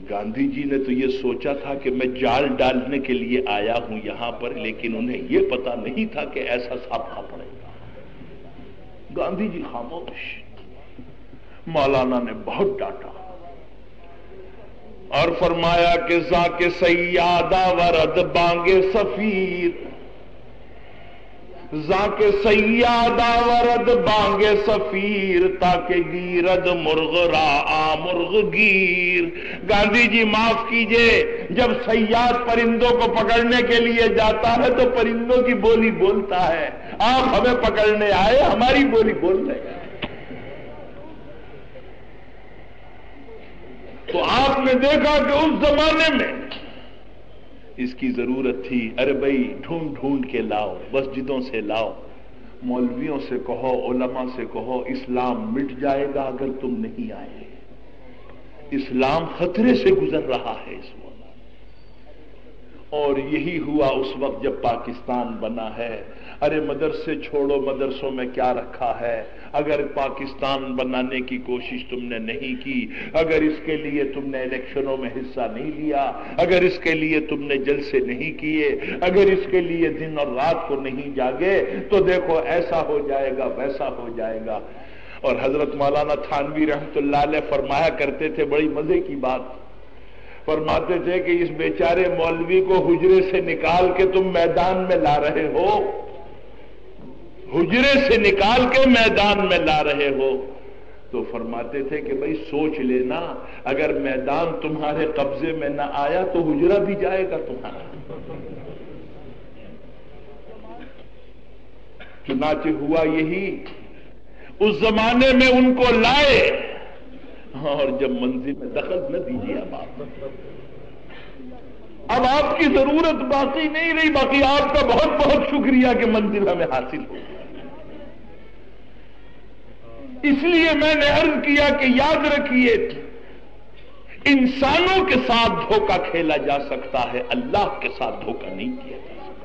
گاندھی جی نے تو یہ سوچا تھا کہ میں جال ڈالنے کے لیے آیا ہوں یہاں پر، لیکن انہیں یہ پتا نہیں تھا کہ ایسا سانپ پڑے گا۔ گاندھی جی خاموش۔ مولانا نے بہت ڈانٹا اور فرمایا کہ ذاک سیادہ ورد بانگے سفیر، ذاک سیادہ ورد بانگے سفیر، تاکہ گیرد مرغ را آ مرغ گیر۔ گاندھی جی معاف کیجئے، جب صیاد پرندوں کو پکڑنے کے لیے جاتا ہے تو پرندوں کی بولی بولتا ہے، آپ ہمیں پکڑنے آئے، ہماری بولی بول رہے ہیں۔ تو آپ نے دیکھا کہ اس زمانے میں اس کی ضرورت تھی، ارے بھائی ڈھونڈ ڈھونڈ کے لاؤ، مسجدوں سے لاؤ، مولویوں سے کہو، علماء سے کہو، اسلام مٹ جائے گا اگر تم نہیں آئے۔ اسلام خطرے سے گزر رہا ہے اس وقت، اور یہی ہوا اس وقت جب پاکستان بنا ہے۔ ارے مدرسے چھوڑو، مدرسوں میں کیا رکھا ہے؟ اگر پاکستان بنانے کی کوشش تم نے نہیں کی، اگر اس کے لیے تم نے الیکشنوں میں حصہ نہیں لیا، اگر اس کے لیے تم نے جلسے نہیں کیے، اگر اس کے لیے دن اور رات کو نہیں جاگے، تو دیکھو ایسا ہو جائے گا، ویسا ہو جائے گا۔ اور حضرت مولانا تھانوی رحمۃ اللہ علیہ فرمایا کرتے تھے، بڑی مزے کی بات فرماتے تھے کہ اس بیچارے مولوی کو حجرے سے نکال کے تم میدان میں لا رہے ہو، حجرے سے نکال کے میدان میں لا رہے ہو، تو فرماتے تھے کہ بھئی سوچ لینا، اگر میدان تمہارے قبضے میں نہ آیا تو حجرہ بھی جائے گا تمہارا۔ چنانچہ ہوا یہی، اس زمانے میں ان کو لائے، اور جب منزل میں دخل نہ دیجیے اب آپ کی ضرورت باقی نہیں رہی، باقی آپ کا بہت بہت شکریہ کہ منزل ہمیں حاصل ہو۔ اس لیے میں نے عرض کیا کہ یاد رکھیے، انسانوں کے ساتھ دھوکہ کھیلا جا سکتا ہے، اللہ کے ساتھ دھوکہ نہیں کیا جا سکتا۔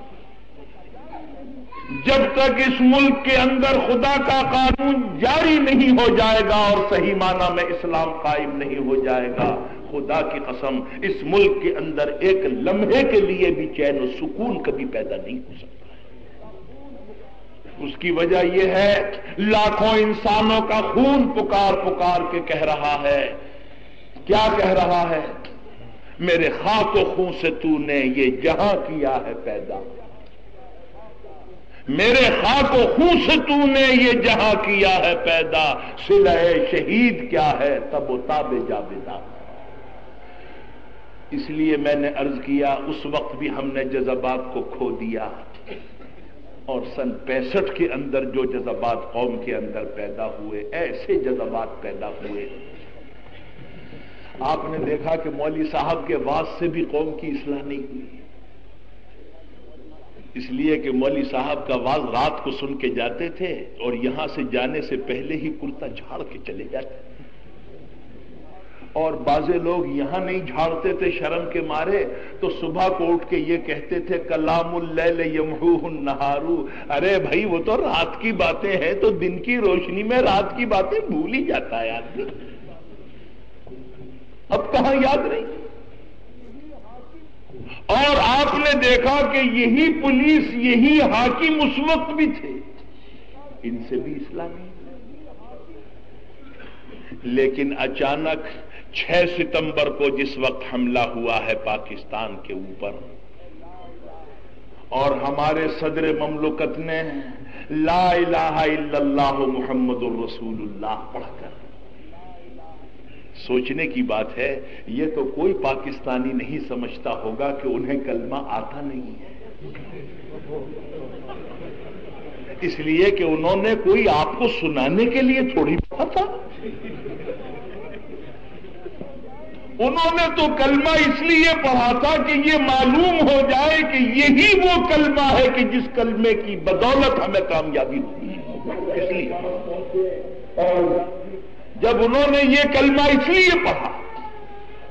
جب تک اس ملک کے اندر خدا کا قانون جاری نہیں ہو جائے گا اور صحیح معنی میں اسلام قائم نہیں ہو جائے گا، خدا کی قسم اس ملک کے اندر ایک لمحے کے لیے بھی چین و سکون کبھی پیدا نہیں ہو سکتا۔ اس کی وجہ یہ ہے، لاکھوں انسانوں کا خون پکار پکار کے کہہ رہا ہے، کیا کہہ رہا ہے؟ میرے خاک و خون سے تو نے یہ جہاں کیا ہے پیدا، میرے خاک و خون سے تو نے یہ جہاں کیا ہے پیدا، صلہ شہید کیا ہے تب و تاب جاویداں۔ اس لیے میں نے عرض کیا، اس وقت بھی ہم نے جذبات کو کھو دیا، اور سن 65 کے اندر جو جذبات قوم کے اندر پیدا ہوئے، ایسے جذبات پیدا ہوئے۔ آپ نے دیکھا کہ مولوی صاحب کے واعظ سے بھی قوم کی اصلاح نہیں ہوئی، اس لیے کہ مولوی صاحب کا واعظ رات کو سن کے جاتے تھے اور یہاں سے جانے سے پہلے ہی کرتا جھاڑ کے چلے جاتے، اور بعض لوگ یہاں نہیں جھاڑتے تھے شرم کے مارے، تو صبح کو اٹھ کے یہ کہتے تھے کلام اللیل یمحوہ النہار، ارے بھائی وہ تو رات کی باتیں ہیں، تو دن کی روشنی میں رات کی باتیں بھول ہی جاتا ہے آدمی، اب کہاں یاد رہی۔ اور آپ نے دیکھا کہ یہی پولیس، یہی حاکم اس وقت بھی تھے، ان سے بھی اصلاح نہیں۔ لیکن اچانک 6 ستمبر کو جس وقت حملہ ہوا ہے پاکستان کے اوپر، اور ہمارے صدر مملکت نے لا الہ الا اللہ محمد الرسول اللہ پڑھ کر، سوچنے کی بات ہے، یہ تو کوئی پاکستانی نہیں سمجھتا ہوگا کہ انہیں کلمہ آتا نہیں ہے، اس لیے کہ انہوں نے کوئی آپ کو سنانے کے لیے تھوڑی پڑھا تھا، انہوں نے تو کلمہ اس لیے پڑھا تھا کہ یہ معلوم ہو جائے کہ یہی وہ کلمہ ہے کہ جس کلمے کی بدولت ہمیں کامیابی ہوئی ہے۔ اس لیے جب انہوں نے یہ کلمہ اس لیے پڑھا،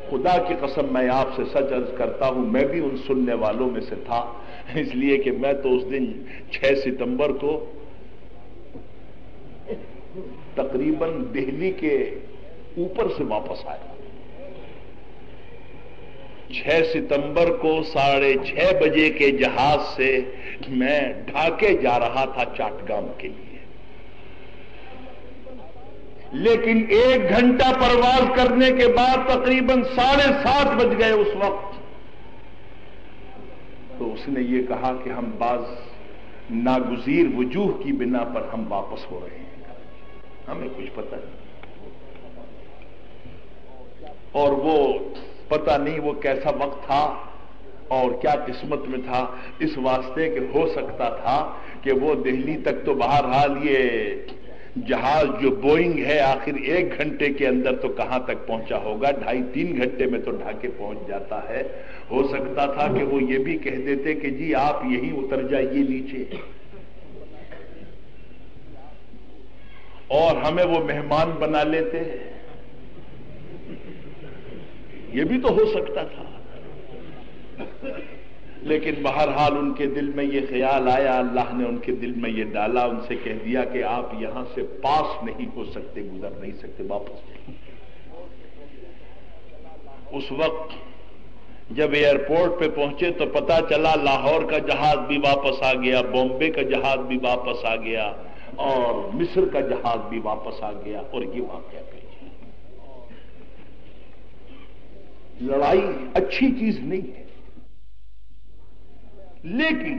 خدا کی قسم میں آپ سے سچ عرض کرتا ہوں، میں بھی ان سننے والوں میں سے تھا، اس لیے کہ میں تو اس دن 6 ستمبر کو تقریباً دہلی کے اوپر سے واپس آیا۔ 6 ستمبر کو 6:30 بجے کے جہاز سے میں ڈھاکے جا رہا تھا چاٹگام کے لیے۔ لیکن 1 گھنٹہ پرواز کرنے کے بعد تقریباً 7:30 بج گئے اس وقت، تو اس نے یہ کہا کہ ہم بعض ناگزیر وجوہ کی بنا پر ہم واپس ہو رہے ہیں، ہمیں کچھ پتہ نہیں، اور وہ پتہ نہیں وہ کیسا وقت تھا اور کیا قسمت میں تھا، اس واسطے کہ ہو سکتا تھا کہ وہ دہلی تک تو بہرحال یہ جہاز جو بوئنگ ہے آخر 1 گھنٹے کے اندر تو کہاں تک پہنچا ہوگا، 2.5-3 گھنٹے میں تو ڈھاکے پہنچ جاتا ہے، ہو سکتا تھا کہ وہ یہ بھی کہہ دیتے کہ جی آپ یہیں اتر جائیے نیچے، اور ہمیں وہ مہمان بنا لیتے، یہ بھی تو ہو سکتا تھا، لیکن بہرحال ان کے دل میں یہ خیال آیا، اللہ نے ان کے دل میں یہ ڈالا، ان سے کہہ دیا کہ آپ یہاں سے پاس نہیں ہو سکتے، گزر نہیں سکتے، واپس۔ اس وقت جب ایئرپورٹ پہ پہنچے تو پتا چلا لاہور کا جہاز بھی واپس آ گیا، بامبے کا جہاز بھی واپس آ گیا، اور مصر کا جہاز بھی واپس آ گیا، اور یہ واقعہ پیش۔ لڑائی اچھی چیز نہیں ہے، لیکن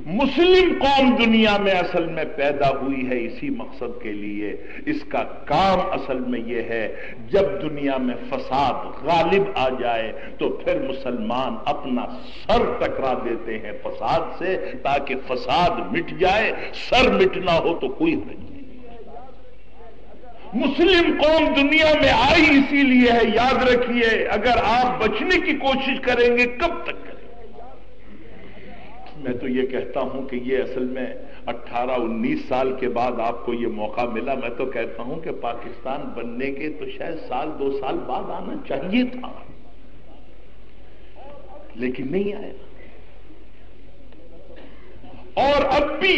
مسلم قوم دنیا میں اصل میں پیدا ہوئی ہے اسی مقصد کے لیے، اس کا کام اصل میں یہ ہے جب دنیا میں فساد غالب آ جائے تو پھر مسلمان اپنا سر ٹکرا دیتے ہیں فساد سے، تاکہ فساد مٹ جائے، سر مٹنا ہو تو کوئی حرج نہیں۔ مسلم قوم دنیا میں آئی اسی لیے ہے، یاد رکھیے، اگر آپ بچنے کی کوشش کریں گے کب تک کریں؟ میں تو یہ کہتا ہوں کہ یہ اصل میں 18-19 سال کے بعد آپ کو یہ موقع ملا، میں تو کہتا ہوں کہ پاکستان بننے کے تو شاید 1-2 سال بعد آنا چاہیے تھا، لیکن نہیں آیا، اور اب بھی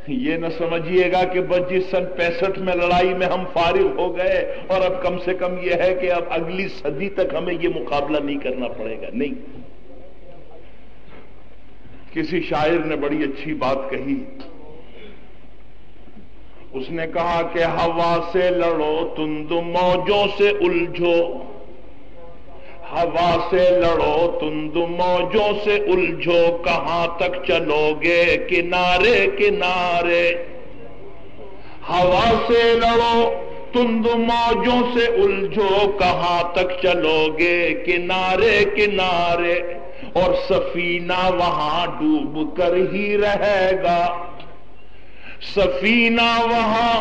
یہ نہ سمجھیے گا کہ بس جس سن 65 میں لڑائی میں ہم فارغ ہو گئے اور اب کم سے کم یہ ہے کہ اب اگلی صدی تک ہمیں یہ مقابلہ نہیں کرنا پڑے گا، نہیں۔ کسی شاعر نے بڑی اچھی بات کہی، اس نے کہا کہ ہوا سے لڑو تند موجوں سے الجھو، ہوا سے لڑو تند موجوں سے الجھو، کہاں تک چلو گے کنارے کنارے، ہوا سے لڑو تند موجوں سے الجھو، کہاں تک چلو گے کنارے کنارے، اور سفینہ وہاں ڈوب کر ہی رہے گا، سفینہ وہاں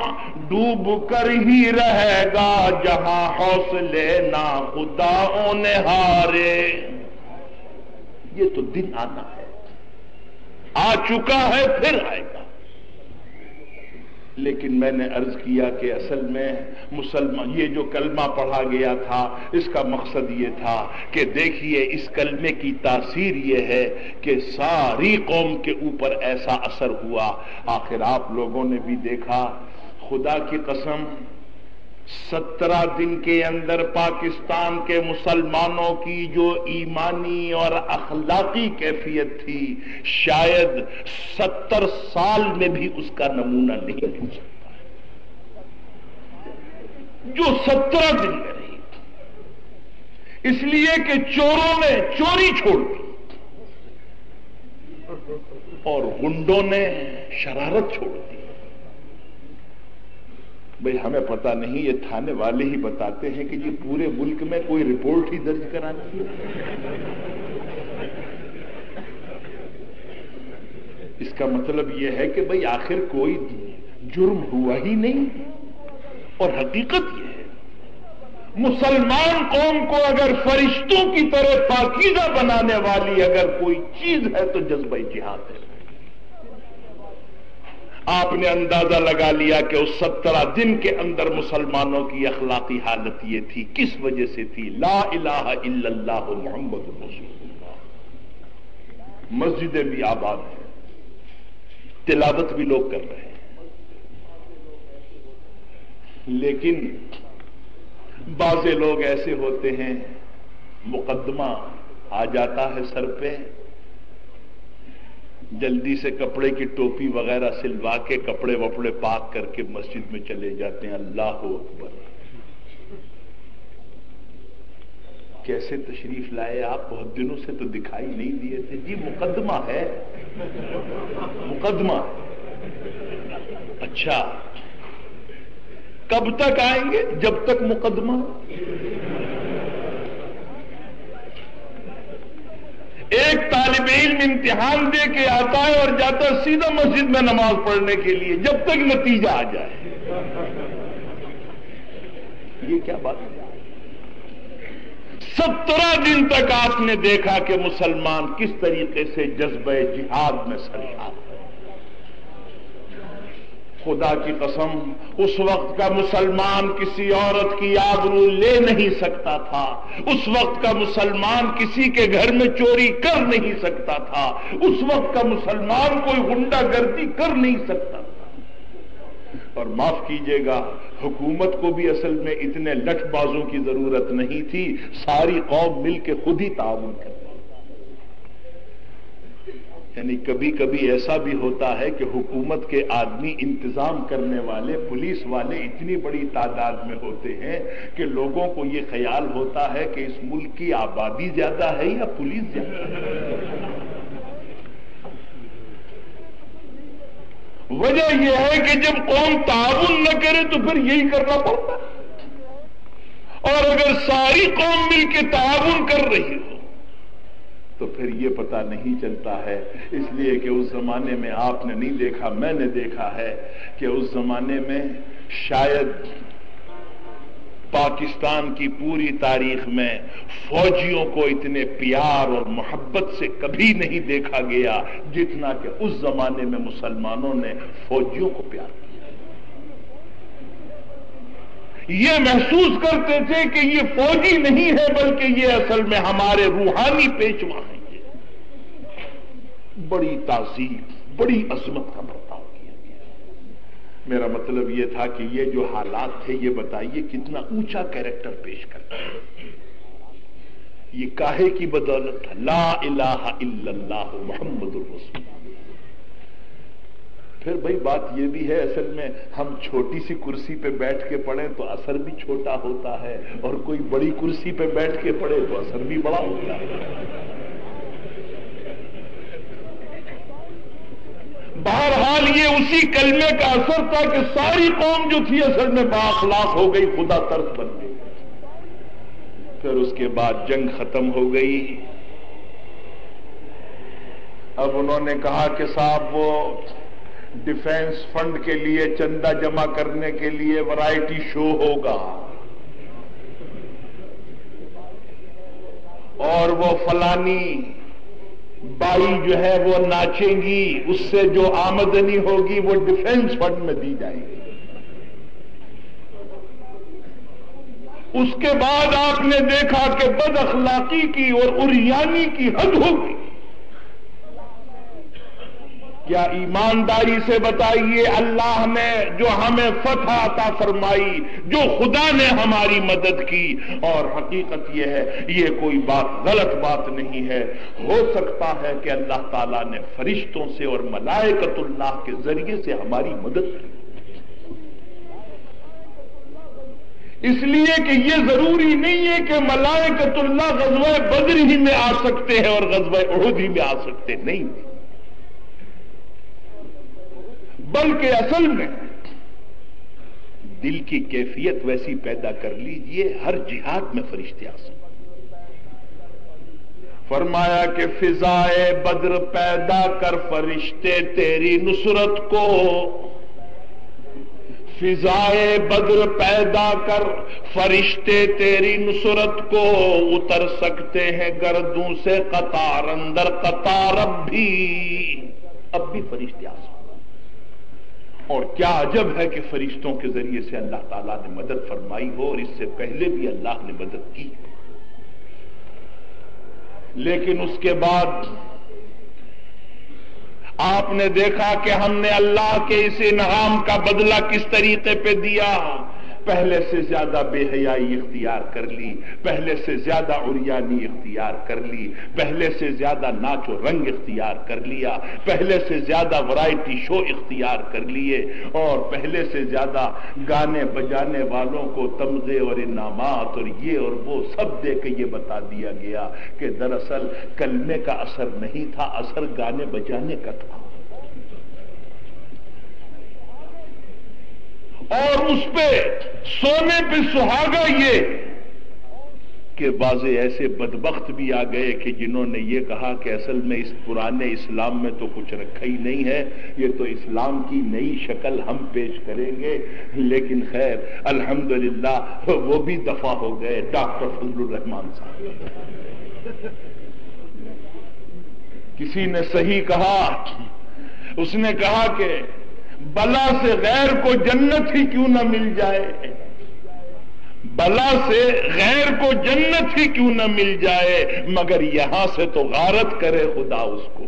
ڈوب کر ہی رہے گا، جہاں حوصلے ناخداؤں نے ہارے۔ یہ تو دن آنا ہے، آ چکا ہے، پھر آئے گا۔ لیکن میں نے عرض کیا کہ اصل میں مسلمان یہ جو کلمہ پڑھا گیا تھا اس کا مقصد یہ تھا کہ دیکھیے اس کلمے کی تاثیر یہ ہے کہ ساری قوم کے اوپر ایسا اثر ہوا۔ آخر آپ لوگوں نے بھی دیکھا، خدا کی قسم 17 دن کے اندر پاکستان کے مسلمانوں کی جو ایمانی اور اخلاقی کیفیت تھی شاید 70 سال میں بھی اس کا نمونہ نہیں مل سکتا، جو 17 دن میں رہی، اس لیے کہ چوروں نے چوری چھوڑ دی اور گنڈوں نے شرارت چھوڑ دی۔ بھئی ہمیں پتہ نہیں، یہ تھانے والے ہی بتاتے ہیں کہ جی پورے ملک میں کوئی رپورٹ ہی درج کرانی ہے۔ اس کا مطلب یہ ہے کہ بھئی آخر کوئی جرم ہوا ہی نہیں، اور حقیقت یہ ہے مسلمان قوم کو اگر فرشتوں کی طرح پاکیزہ بنانے والی اگر کوئی چیز ہے تو جذبہ جہاد ہے۔ آپ نے اندازہ لگا لیا کہ اس 17 دن کے اندر مسلمانوں کی اخلاقی حالت یہ تھی، کس وجہ سے تھی؟ لا الہ الا اللہ محمد رسول اللہ، مسجدیں بھی آباد ہیں، تلاوت بھی لوگ کر رہے ہیں، لیکن بعض لوگ ایسے ہوتے ہیں مقدمہ آ جاتا ہے سر پہ، جلدی سے کپڑے کی ٹوپی وغیرہ سلوا کے کپڑے وپڑے پاک کر کے مسجد میں چلے جاتے ہیں. اللہ اکبر. کیسے تشریف لائے آپ؟ بہت دنوں سے تو دکھائی نہیں دیے تھے. جی مقدمہ ہے، مقدمہ. اچھا کب تک آئیں گے؟ جب تک مقدمہ. ایک طالب علم امتحان دے کے آتا ہے اور جاتا ہے سیدھا مسجد میں نماز پڑھنے کے لیے جب تک نتیجہ آ جائے. یہ کیا بات ہے؟ 17 دن تک آپ نے دیکھا کہ مسلمان کس طریقے سے جذبہ جہاد میں سرشار. خدا کی قسم اس وقت کا مسلمان کسی عورت کی آبرو لے نہیں سکتا تھا. اس وقت کا مسلمان کسی کے گھر میں چوری کر نہیں سکتا تھا. اس وقت کا مسلمان کوئی غنڈہ گردی کر نہیں سکتا تھا. اور معاف کیجئے گا، حکومت کو بھی اصل میں اتنے لٹھ بازوں کی ضرورت نہیں تھی. ساری قوم مل کے خود ہی تعاون کرتی. یعنی کبھی کبھی ایسا بھی ہوتا ہے کہ حکومت کے آدمی انتظام کرنے والے پولیس والے اتنی بڑی تعداد میں ہوتے ہیں کہ لوگوں کو یہ خیال ہوتا ہے کہ اس ملک کی آبادی زیادہ ہے یا پولیس زیادہ ہے. وجہ یہ ہے کہ جب قوم تعاون نہ کرے تو پھر یہی کرنا پڑتا ہے. اور اگر ساری قوم مل کے تعاون کر رہی ہو تو پھر یہ پتہ نہیں چلتا ہے. اس لیے کہ اس زمانے میں آپ نے نہیں دیکھا، میں نے دیکھا ہے کہ اس زمانے میں شاید پاکستان کی پوری تاریخ میں فوجیوں کو اتنے پیار اور محبت سے کبھی نہیں دیکھا گیا جتنا کہ اس زمانے میں مسلمانوں نے فوجیوں کو پیار کیا. یہ محسوس کرتے تھے کہ یہ فوجی نہیں ہے بلکہ یہ اصل میں ہمارے روحانی پیشوا ہیں. بڑی تعظیم، بڑی عظمت کا برتاؤ کیا گیا. میرا مطلب یہ تھا کہ یہ جو حالات تھے یہ بتائیے کتنا اونچا کیریکٹر پیش کرتا ہے. یہ کاہے کی بدولت تھا؟ لا الہ الا اللہ محمد الرسول. پھر بھائی بات یہ بھی ہے اصل میں ہم چھوٹی سی کرسی پہ بیٹھ کے پڑھیں تو اثر بھی چھوٹا ہوتا ہے اور کوئی بڑی کرسی پہ بیٹھ کے پڑھے تو اثر بھی بڑا ہوتا ہے. بہرحال یہ اسی کلمے کا اثر تھا کہ ساری قوم جو تھی اصل میں بااخلاق ہو گئی، خدا ترس بن گئی. پھر اس کے بعد جنگ ختم ہو گئی. اب انہوں نے کہا کہ صاحب وہ ڈیفینس فنڈ کے لیے چندہ جمع کرنے کے لیے ورائٹی شو ہوگا اور وہ فلانی بائی جو ہے وہ ناچیں گی، اس سے جو آمدنی ہوگی وہ ڈیفینس فنڈ میں دی جائے گی. اس کے بعد آپ نے دیکھا کہ بد اخلاقی کی اور عریانی کی حد ہو گئی. کیا ایمانداری سے بتائیے، اللہ نے جو ہمیں فتح عطا فرمائی، جو خدا نے ہماری مدد کی، اور حقیقت یہ ہے یہ کوئی بات غلط بات نہیں ہے. ہو سکتا ہے کہ اللہ تعالیٰ نے فرشتوں سے اور ملائکۃ اللہ کے ذریعے سے ہماری مدد کی، اس لیے کہ یہ ضروری نہیں ہے کہ ملائکۃ اللہ غزوہ بدر ہی میں آ سکتے ہیں اور غزوہ احد ہی میں آ سکتے نہیں، بلکہ اصل میں دل کی کیفیت ویسی پیدا کر لیجئے ہر جہاد میں فرشتے آ سکتے. فرمایا کہ فضائے بدر پیدا کر فرشتے تیری نصرت کو، فضائے بدر پیدا کر فرشتے تیری نصرت کو، اتر سکتے ہیں گردوں سے قطار اندر قطار اب بھی فرشتے آ سکتے. اور کیا عجب ہے کہ فرشتوں کے ذریعے سے اللہ تعالیٰ نے مدد فرمائی ہو، اور اس سے پہلے بھی اللہ نے مدد کی. لیکن اس کے بعد آپ نے دیکھا کہ ہم نے اللہ کے اس انعام کا بدلہ کس طریقے پہ دیا. پہلے سے زیادہ بے حیائی اختیار کر لی، پہلے سے زیادہ عریانی اختیار کر لی، پہلے سے زیادہ ناچ و رنگ اختیار کر لیا، پہلے سے زیادہ ورائٹی شو اختیار کر لیے، اور پہلے سے زیادہ گانے بجانے والوں کو تمغے اور انعامات اور یہ اور وہ سب دے کے یہ بتا دیا گیا کہ دراصل کلمے کا اثر نہیں تھا، اثر گانے بجانے کا تھا۔ اور اس پہ سونے پہ سہاگا یہ کہ بعض ایسے بدبخت بھی آ گئے کہ جنہوں نے یہ کہا کہ اصل میں اس پرانے اسلام میں تو کچھ رکھا ہی نہیں ہے، یہ تو اسلام کی نئی شکل ہم پیش کریں گے۔ لیکن خیر الحمدللہ وہ بھی دفع ہو گئے۔ ڈاکٹر فضل الرحمان صاحب، کسی نے صحیح کہا، اس نے کہا کہ بلا سے غیر کو جنت ہی کیوں نہ مل جائے، بلا سے غیر کو جنت ہی کیوں نہ مل جائے، مگر یہاں سے تو غارت کرے خدا اس کو۔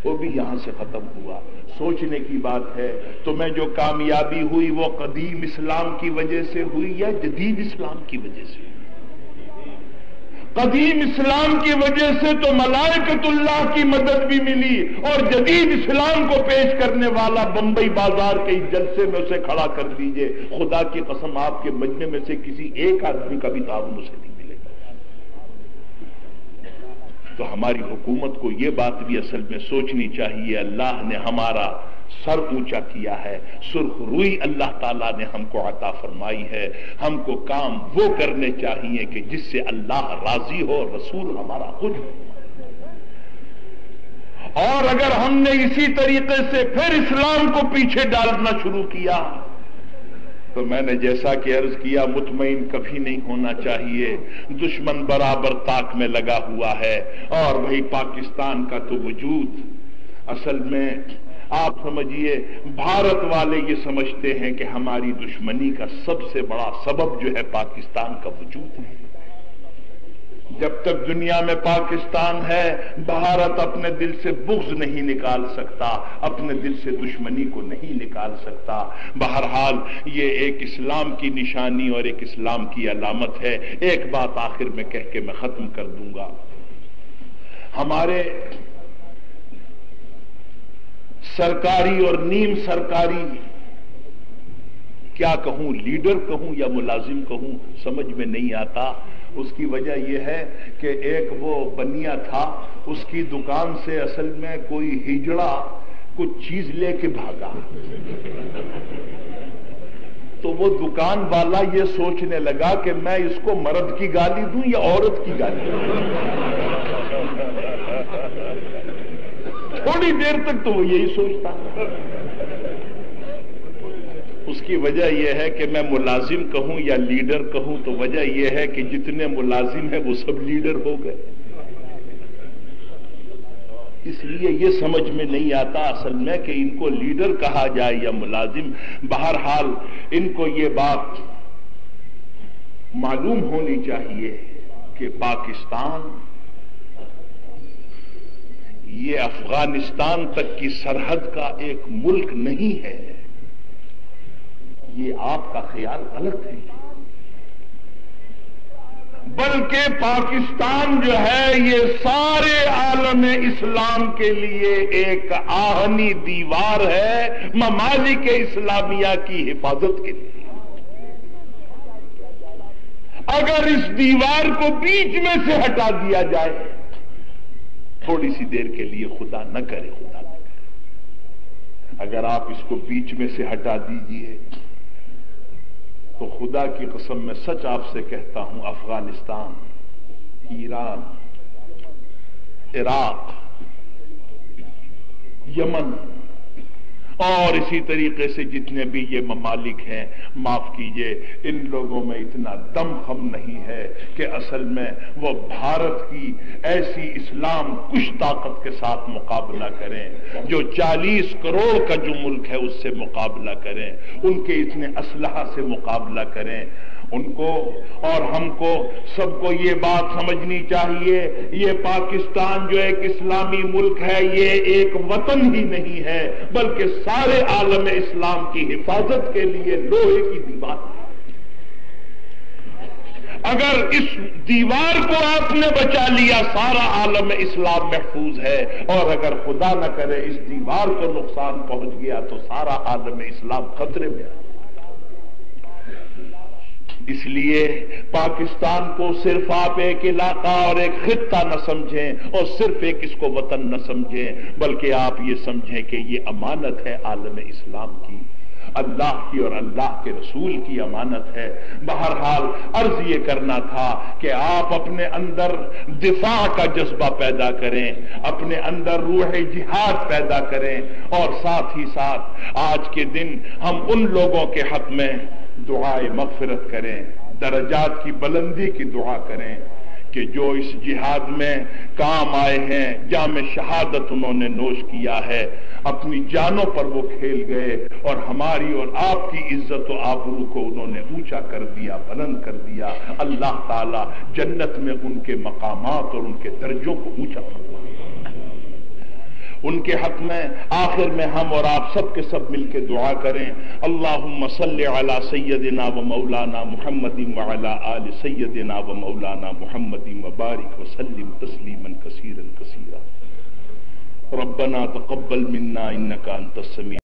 وہ بھی یہاں سے ختم ہوا۔ سوچنے کی بات ہے، تمہیں جو کامیابی ہوئی وہ قدیم اسلام کی وجہ سے ہوئی یا جدید اسلام کی وجہ سے؟ قدیم اسلام کی وجہ سے تو ملائکۃ اللہ کی مدد بھی ملی، اور جدید اسلام کو پیش کرنے والا بمبئی بازار کے جلسے میں اسے کھڑا کر دیجئے، خدا کی قسم آپ کے مجمع میں سے کسی ایک آدمی کا بھی تعاون اسے نہیں ملے گا۔ تو ہماری حکومت کو یہ بات بھی اصل میں سوچنی چاہیے، اللہ نے ہمارا سر اونچا کیا ہے، سرخ روئی اللہ تعالیٰ نے ہم کو عطا فرمائی ہے، ہم کو کام وہ کرنے چاہیے کہ جس سے اللہ راضی ہو، رسول ہمارا خوش ہو۔ اور اگر ہم نے اسی طریقے سے پھر اسلام کو پیچھے ڈالنا شروع کیا تو میں نے جیسا کہ عرض کیا مطمئن کبھی نہیں ہونا چاہیے، دشمن برابر طاق میں لگا ہوا ہے۔ اور وہی پاکستان کا تو وجود اصل میں آپ سمجھیے، بھارت والے یہ سمجھتے ہیں کہ ہماری دشمنی کا سب سے بڑا سبب جو ہے پاکستان کا وجود ہے۔ جب تک دنیا میں پاکستان ہے، بھارت اپنے دل سے بغض نہیں نکال سکتا، اپنے دل سے دشمنی کو نہیں نکال سکتا۔ بہرحال یہ ایک اسلام کی نشانی اور ایک اسلام کی علامت ہے۔ ایک بات آخر میں کہہ کے میں ختم کر دوں گا۔ ہمارے سرکاری اور نیم سرکاری، کیا کہوں، لیڈر کہوں یا ملازم کہوں، سمجھ میں نہیں آتا۔ اس کی وجہ یہ ہے کہ ایک وہ بنیا تھا، اس کی دکان سے اصل میں کوئی ہجڑا کچھ چیز لے کے بھاگا، تو وہ دکان والا یہ سوچنے لگا کہ میں اس کو مرد کی گالی دوں یا عورت کی گالی دوں۔ تھوڑی دیر تک تو وہ یہی سوچتا۔ اس کی وجہ یہ ہے کہ میں ملازم کہوں یا لیڈر کہوں تو وجہ یہ ہے کہ جتنے ملازم ہیں وہ سب لیڈر ہو گئے۔ اس لیے یہ سمجھ میں نہیں آتا اصل میں کہ ان کو لیڈر کہا جائے یا ملازم۔ بہرحال ان کو یہ بات معلوم ہونی چاہیے کہ پاکستان یہ افغانستان تک کی سرحد کا ایک ملک نہیں ہے۔ یہ آپ کا خیال غلط ہے، بلکہ پاکستان جو ہے یہ سارے عالم اسلام کے لیے ایک آہنی دیوار ہے، ممالک اسلامیہ کی حفاظت کے لیے۔ اگر اس دیوار کو بیچ میں سے ہٹا دیا جائے، تھوڑی سی دیر کے لیے، خدا نہ کرے، خدا نہ کرے، اگر آپ اس کو بیچ میں سے ہٹا دیجئے تو خدا کی قسم میں سچ آپ سے کہتا ہوں، افغانستان، ایران، عراق، یمن اور اسی طریقے سے جتنے بھی یہ ممالک ہیں، معاف کیجئے، ان لوگوں میں اتنا دم خم نہیں ہے کہ اصل میں وہ بھارت کی ایسی اسلام کش طاقت کے ساتھ مقابلہ کریں جو 40 کروڑ کا جو ملک ہے اس سے مقابلہ کریں، ان کے اتنے اسلحہ سے مقابلہ کریں۔ ان کو اور ہم کو سب کو یہ بات سمجھنی چاہیے، یہ پاکستان جو ایک اسلامی ملک ہے یہ ایک وطن ہی نہیں ہے بلکہ سارے عالم اسلام کی حفاظت کے لیے لوہے کی دیوار ہے۔ اگر اس دیوار کو آپ نے بچا لیا سارا عالم اسلام محفوظ ہے، اور اگر خدا نہ کرے اس دیوار کو نقصان پہنچ گیا تو سارا عالم اسلام خطرے میں ہے۔ اس لیے پاکستان کو صرف آپ ایک علاقہ اور ایک خطہ نہ سمجھیں اور صرف ایک اس کو وطن نہ سمجھیں، بلکہ آپ یہ سمجھیں کہ یہ امانت ہے عالم اسلام کی، اللہ کی اور اللہ کے رسول کی امانت ہے۔ بہرحال عرض یہ کرنا تھا کہ آپ اپنے اندر دفاع کا جذبہ پیدا کریں، اپنے اندر روح جہاد پیدا کریں، اور ساتھ ہی ساتھ آج کے دن ہم ان لوگوں کے حق میں دعائے مغفرت کریں، درجات کی بلندی کی دعا کریں کہ جو اس جہاد میں کام آئے ہیں، جام شہادت انہوں نے نوش کیا ہے، اپنی جانوں پر وہ کھیل گئے اور ہماری اور آپ کی عزت و آبرو کو انہوں نے اونچا کر دیا، بلند کر دیا۔ اللہ تعالی جنت میں ان کے مقامات اور ان کے درجوں کو اونچا فرمائے۔ ان کے حق میں آخر میں ہم اور آپ سب کے سب مل کے دعا کریں، اللہم صلی علی سیدنا و مولانا محمد وعلی آل سیدنا و مولانا محمد وبارک وسلم تسلیما کثیرا کثیرا۔ ربنا تقبل منا انک انت السمیع